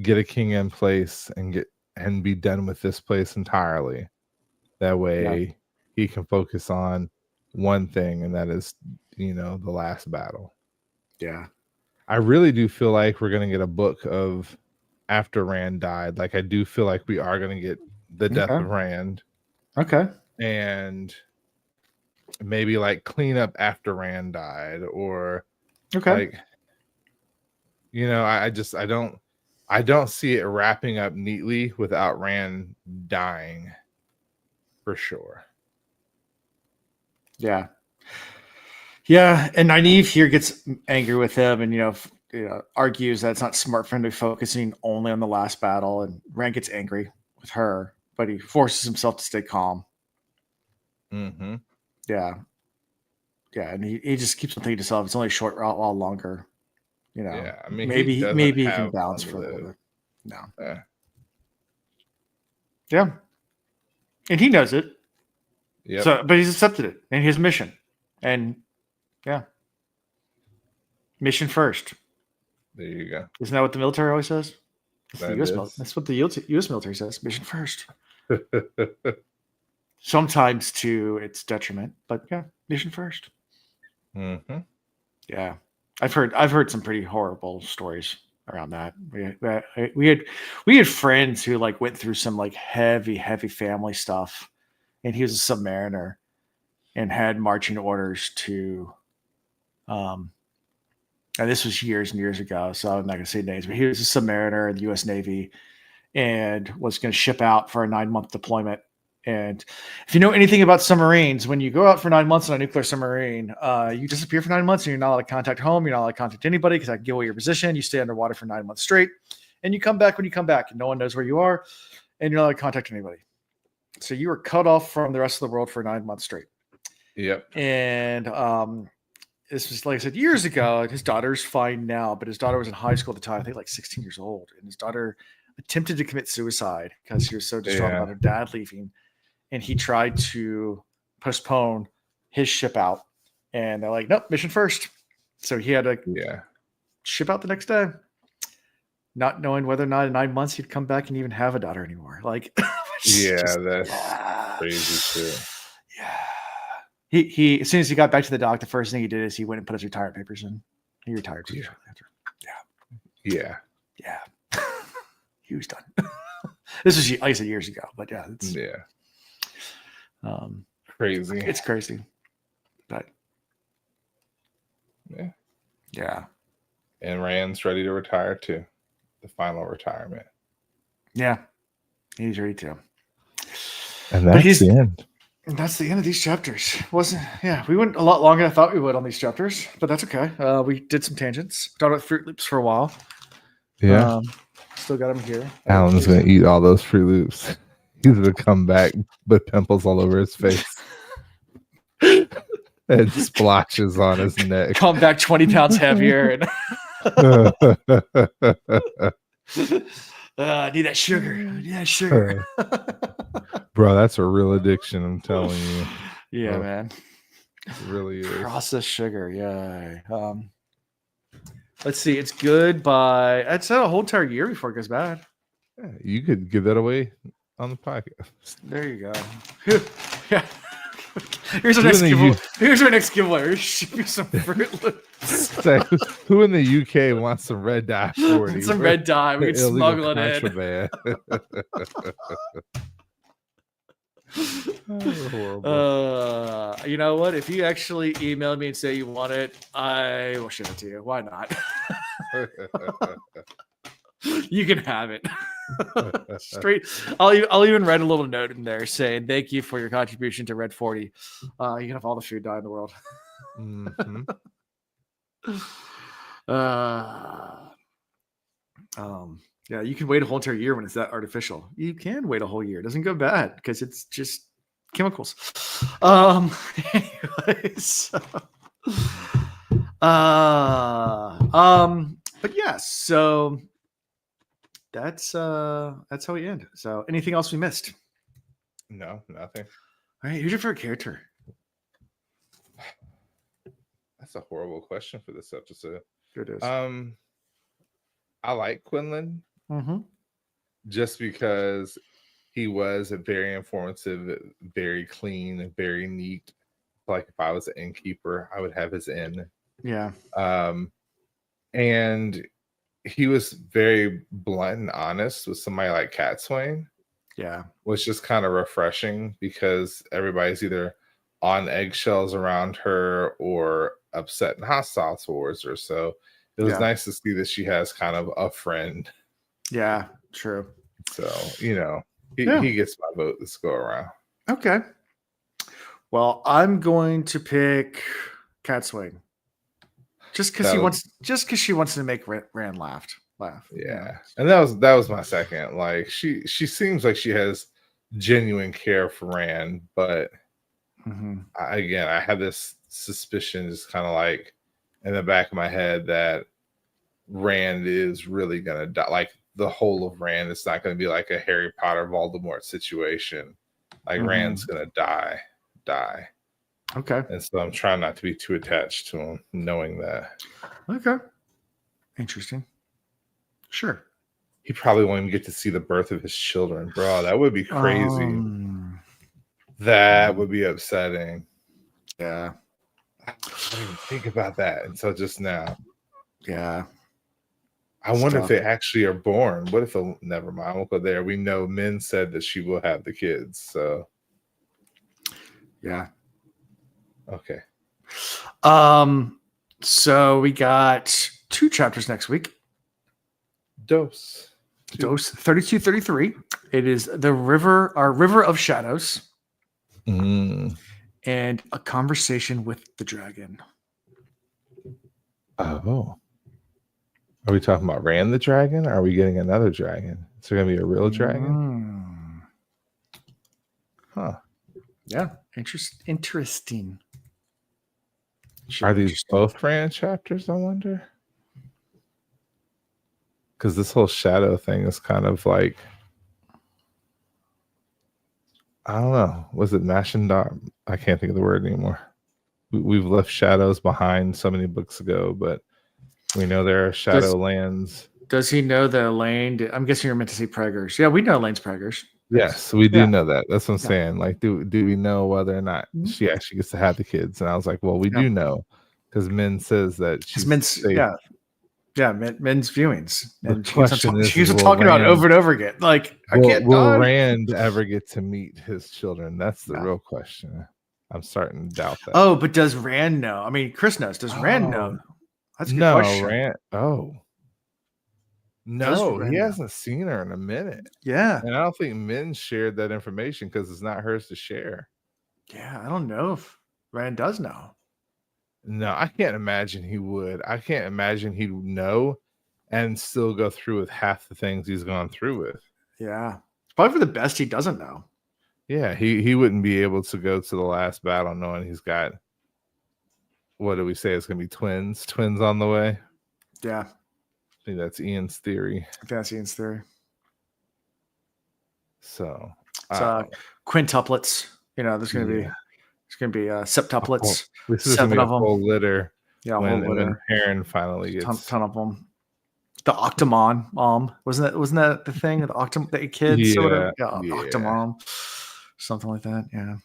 get a king in place, and be done with this place entirely. That Yeah. way, he can focus on one thing, and that is, the last battle. Yeah. I really do feel like we're gonna get a book of after Rand died. Like, I do feel like we are gonna get the death Okay. of Rand, Okay. and maybe like clean up after Rand died, or Okay. like, I don't see it wrapping up neatly without Rand dying for sure. Yeah. Yeah. And Nynaeve here gets angry with him and argues that it's not smart for him to be focusing only on the last battle. And Rand gets angry with her, but he forces himself to stay calm. Mm-hmm. Yeah. Yeah. And he just keeps on thinking to himself, it's only a short while longer. Yeah, I mean, maybe he maybe he doesn't can have bounce long for a to little live. bit. No. Yeah. Yeah. And he knows it. Yep. So, but he's accepted it and his mission. And yeah. Mission first. There you go. Isn't that what the military always says? That That's what the US military says. Mission first. Sometimes to its detriment, but yeah, mission first. Mm-hmm. Yeah. I've heard some pretty horrible stories around that. We had friends who like went through some like heavy family stuff, and he was a submariner and had marching orders to and this was years and years ago, so I'm not going to say names, but he was a submariner in the U.S. Navy and was going to ship out for a 9-month deployment. And if you know anything about submarines, when you go out for 9 months on a nuclear submarine, you disappear for 9 months and you're not allowed to contact home. You're not allowed to contact anybody because I can give away your position. You stay underwater for 9 months straight, and you come back when you come back, and no one knows where you are, and you're not allowed to contact anybody. So you were cut off from the rest of the world for 9 months straight. Yep. And this was, like I said, years ago. His daughter's fine now, but his daughter was in high school at the time, I think like 16 years old. And his daughter attempted to commit suicide because he was so distraught about her dad leaving. And he tried to postpone his ship out. And they're like, nope, mission first. So he had to ship out the next day, not knowing whether or not in 9 months he'd come back and even have a daughter anymore. Like, that's crazy too. Yeah. He as soon as he got back to the dock, the first thing he did is he went and put his retirement papers in. He retired. Yeah. He was done. This was, like I said, years ago, but yeah, it's crazy. It's crazy, but yeah. And Rand's ready to retire too. The final retirement. Yeah, he's ready to. And that's the end. And that's the end of these chapters. We went a lot longer than I thought we would on these chapters, but that's okay. We did some tangents. Talked about Fruit Loops for a while. Yeah. Still got them here. Alan's going to eat all those Fruit Loops. He's going to come back with pimples all over his face. And splotches on his neck. Come back 20 pounds heavier. And I need that sugar. Bro, that's a real addiction, I'm telling you. Yeah, man. It really is. Processed sugar, yeah. Let's see. It's good by... It's had a whole entire year before it goes bad. Yeah, you could give that away on the podcast. There you go. Yeah. Here's our next giveaway. Here's our next giveaway. Ship me some Fruit Loops. Who in the UK wants some red dye 40? Some red dye. We can smuggle it in. You know what? If you actually emailed me and say you want it, I will ship it to you. Why not? You can have it. Straight. I'll even write a little note in there saying thank you for your contribution to Red 40. You can have all the food dye in the world. Mm-hmm. Yeah, you can wait a whole entire year when it's that artificial. You can wait a whole year. It doesn't go bad because it's just chemicals. Anyways, but yes, so that's how we end. So anything else we missed? No, nothing. All right, who's your favorite character? That's a horrible question for this episode. It is. I like Quinlan Mm-hmm. just because he was a very informative, very clean, very neat. Like if I was an innkeeper, I would have his inn. Yeah. And he was very blunt and honest with somebody like Cat Swain, Yeah. which is kind of refreshing because everybody's either on eggshells around her or upset and hostile towards her. So it was nice to see that she has kind of a friend. Yeah, true. So, he gets my vote this go around. Okay. Well, I'm going to pick Cat Swing. Just because she wants to make Rand laugh. Yeah. And that was my second. Like she seems like she has genuine care for Rand, but I have this suspicion, just kind of like in the back of my head, that Rand is really gonna die. Like the whole of Rand, it's not gonna be like a Harry Potter Voldemort situation. Like Rand's gonna die. Okay. And so I'm trying not to be too attached to him, knowing that. Okay. Interesting. Sure. He probably won't even get to see the birth of his children, bro. That would be crazy. That would be upsetting. Yeah. I didn't even think about that until just now. Yeah. I wonder if they actually are born. What if never mind, I won't go there. We know Min said that she will have the kids, so yeah. Okay. So we got 2 chapters next week. Dose 32-33. It is the river of shadows. And a conversation with the dragon. Oh. Are we talking about Rand the dragon? Or are we getting another dragon? Is there gonna be a real dragon? Huh. Yeah. Interesting. Are these both Rand chapters, I wonder? Because this whole shadow thing is kind of like, I don't know. Was it Mashindar? I can't think of the word anymore. We've left shadows behind so many books ago, but we know there are shadow lands. Does he know that Elaine? I'm guessing you're meant to say Preggers. Yeah, we know Elaine's Preggers. Yes, we do know that. That's what I'm saying. Like, do we know whether or not she actually gets to have the kids? And I was like, well, we do know, because Min says that she's Min's viewings. And she was talking about it over and over again. Like, will Rand ever get to meet his children? That's the real question. I'm starting to doubt that. Oh, but does Rand know? I mean, Chris knows. Does Rand know? That's a good question. Rand. Oh. No, he hasn't seen her in a minute. Yeah. And I don't think Min shared that information because it's not hers to share. Yeah, I don't know if Rand does know. No, I can't imagine he would. I can't imagine he would know and still go through with half the things he's gone through with. Yeah. It's probably for the best he doesn't know. Yeah, he wouldn't be able to go to the last battle knowing he's got, what do we say? It's going to be twins on the way. Yeah. I think that's Ian's theory. That's Ian's theory. So quintuplets. There's going to be septuplets. This is going to be a whole litter. Yeah, a whole litter. When Perrin finally gets ton of them. The Octomom wasn't that the thing? The kids or whatever? Yeah, Octomom. Something like that. Yeah.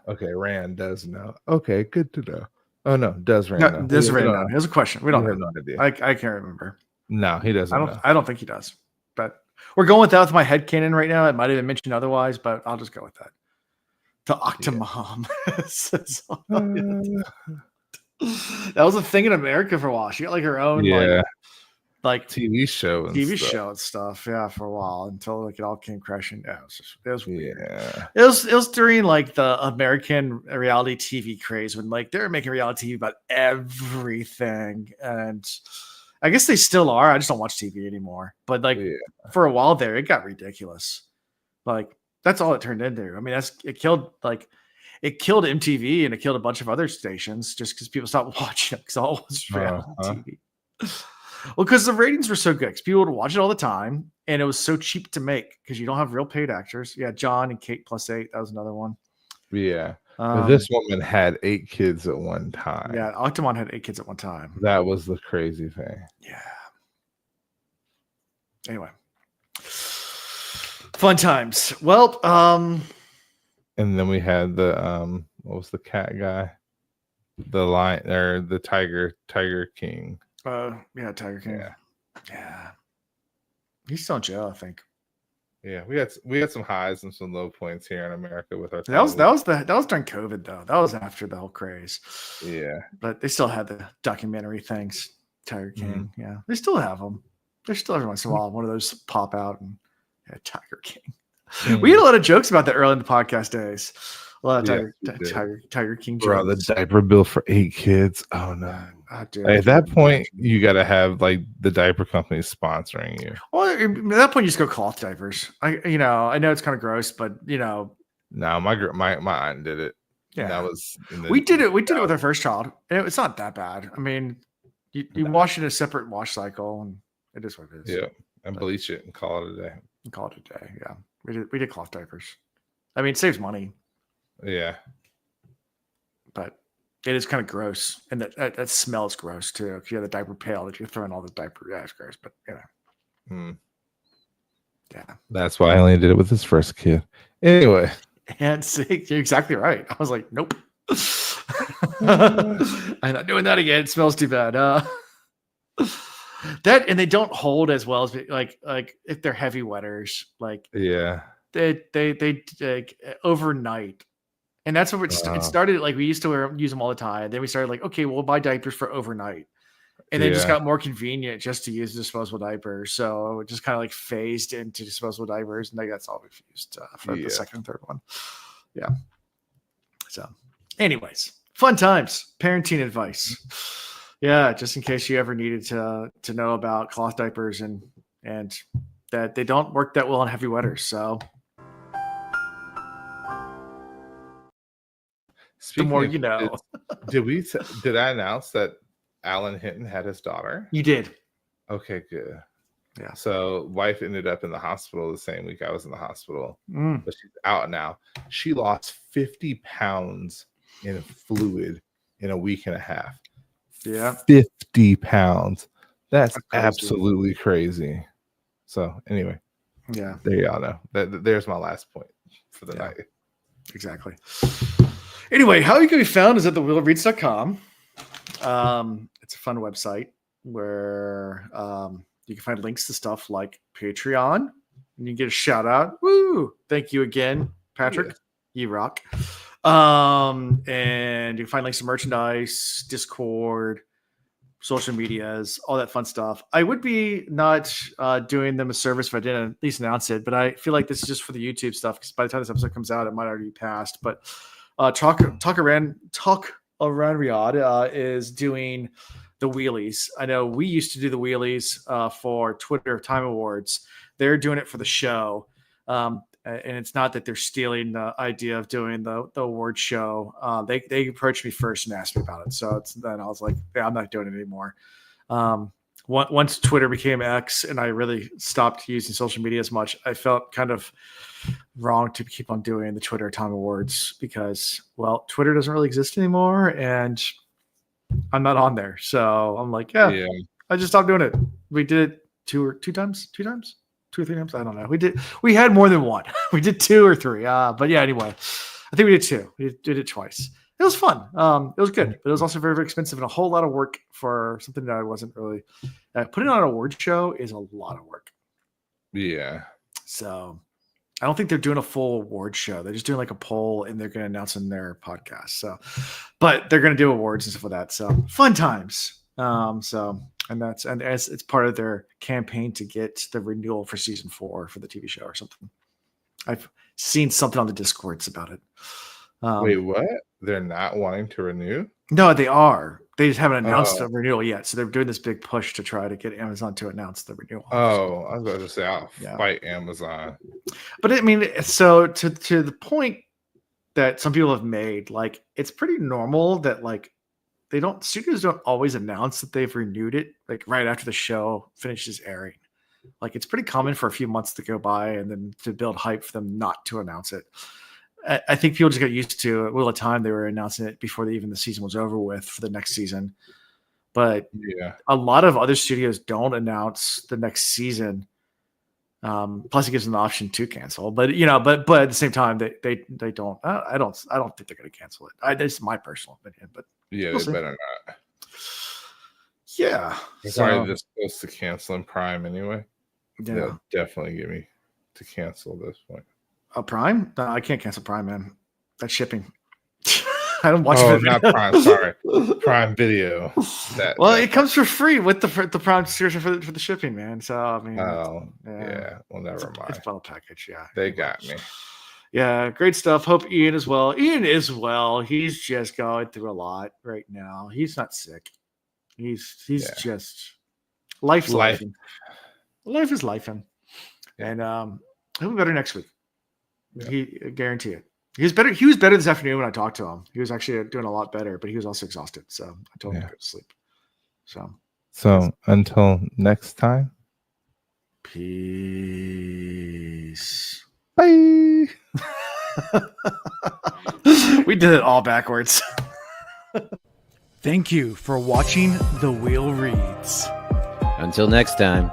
Okay, Rand does know. Okay, good to know. Oh no, does Rand know? Does Rand know? Here's a question. We don't have no idea. I can't remember. No, he doesn't know. I don't think he does. But we're going with that with my headcanon right now. It might have been mentioned otherwise, but I'll just go with that. The Octomom. That was a thing in America for a while. She got like her own like TV show and stuff. Yeah, for a while until like it all came crashing down. It was weird. Yeah. It was during like the American reality TV craze when like they were making reality TV about everything, and I guess they still are. I just don't watch TV anymore. But like for a while there, it got ridiculous. Like That's all it turned into. I mean, it killed MTV and it killed a bunch of other stations just because people stopped watching it because all was reality TV. Well, because the ratings were so good, because people would watch it all the time, and it was so cheap to make because you don't have real paid actors. Yeah, John and Kate plus 8. That was another one. Yeah. But this woman had 8 kids at one time. Yeah, Octomon had 8 kids at one time. That was the crazy thing. Yeah. Anyway. Fun times. Well, and then we had the what was the cat guy? The lion or the Tiger King. yeah, Tiger King. Yeah. He's still in jail, I think. Yeah, we had some highs and some low points here in America with our. That was during COVID though. That was after the whole craze. Yeah, but they still had the documentary things. Tiger King. Yeah, they still have them. There's still every once in a while one of those pop out and Tiger King. We had a lot of jokes about that early in the podcast days. A lot of Tiger King jokes. Bro, the diaper bill for 8 kids. Oh no. Dude, at that point, you got to have like the diaper companies sponsoring you. Well, at that point, you just go cloth diapers. I know it's kind of gross, but no, my aunt did it. Yeah, that was we did it. We did it with our first child, and it's not that bad. I mean, you wash it in a separate wash cycle, and it is what it is. Yeah, and bleach it and call it a day. Yeah, we did cloth diapers. I mean, it saves money. Yeah, but it is kind of gross, and that smells gross too. Because you have the diaper pail that you're throwing all the diaper. Yeah, it's gross, but yeah. That's why I only did it with his first kid. Anyway, and see, you're exactly right. I was like, nope, I'm not doing that again. It smells too bad. That and they don't hold as well as like if they're heavy wetters. Like they overnight. And that's what it started. Like we used to use them all the time. Then we started like, okay, we'll buy diapers for overnight, and then it just got more convenient just to use disposable diapers. So it just kind of like phased into disposable diapers, and that's all we've used for the second and third one. Yeah. So, anyways, fun times, parenting advice. Yeah, just in case you ever needed to know about cloth diapers and that they don't work that well on heavy wetters. So. Speaking the more you know. Did I announce that Alan Hinton had his daughter? You did. Okay, good. Yeah. So wife ended up in the hospital the same week I was in the hospital, but she's out now. She lost 50 pounds in fluid in a week and a half. Yeah. 50 pounds. That's absolutely crazy. So anyway, yeah, there y'all know. There's my last point for the night. Exactly. Anyway, how you can be found is at thewheelofreads.com. It's a fun website where you can find links to stuff like Patreon, and you get a shout out. Woo! Thank you again, Patrick. You rock. And you can find links to merchandise, Discord, social medias, all that fun stuff. I would be not doing them a service if I didn't at least announce it, but I feel like this is just for the YouTube stuff because by the time this episode comes out, it might already be passed. But Talk Around Riyadh is doing the wheelies. I know we used to do the wheelies for Twitter Time Awards. They're doing it for the show. And it's not that they're stealing the idea of doing the award show. They approached me first and asked me about it. So then I was like, yeah, I'm not doing it anymore. Once Twitter became X and I really stopped using social media as much, I felt kind of wrong to keep on doing the Twitter Time Awards because, well, Twitter doesn't really exist anymore and I'm not on there. So I'm like, yeah. I just stopped doing it. We did it two or three times. I don't know. We had more than one. We did 2 or 3. But yeah, anyway, I think we did 2. We did it twice. It was fun. It was good, but it was also very, very expensive and a whole lot of work for something that I wasn't really putting on an award show is a lot of work. Yeah. So I don't think they're doing a full award show. They're just doing like a poll and they're going to announce in their podcast. So, but they're going to do awards and stuff like that. So fun times. And as it's part of their campaign to get the renewal for season 4 for the TV show or something. I've seen something on the Discords about it. Wait, what? They're not wanting to renew? No, they are. They just haven't announced Oh. the renewal yet. So they're doing this big push to try to get Amazon to announce the renewal. Oh, I was about to say I'll Yeah. fight Amazon. But I mean, so to the point that some people have made, like it's pretty normal that like studios don't always announce that they've renewed it like right after the show finishes airing. Like it's pretty common for a few months to go by and then to build hype for them not to announce it. I think people just got used to it. Well, at the time they were announcing it before even the season was over with for the next season. But Yeah. a lot of other studios don't announce the next season. Plus, it gives them the option to cancel. But but at the same time, they don't. I don't think they're going to cancel it. That's my personal opinion. But Yeah, we'll they see. better not. Yeah, They're so, probably just supposed to cancel in Prime anyway. yeah. They'll definitely get me to cancel at this point. Prime? No, I can't cancel Prime, man. That's shipping. I don't watch. Oh, it. not Prime. Sorry, Prime Video. It comes for free with the Prime subscription for the shipping, man. So I mean, Oh, yeah. Well, never mind. It's a bundle package. Yeah, They got me. Yeah, great stuff. Hope Ian is well. Ian is well. He's just going through a lot right now. He's not sick. He's just life's Life. life. Life is life. Yeah. And he'll be better next week. Yeah. I guarantee it. He was better this afternoon when I talked to him. He was actually doing a lot better, but he was also exhausted. So I told him to go to sleep. So until next time. Peace. Bye. We did it all backwards. Thank you for watching The Wheel Reads. Until next time.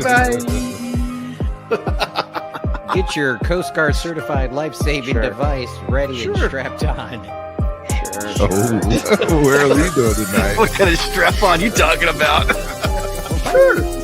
Bye. Get your Coast Guard certified life-saving Sure. device ready and Sure. strapped on. Oh, where are we going tonight? What kind of strap on you talking about? Sure.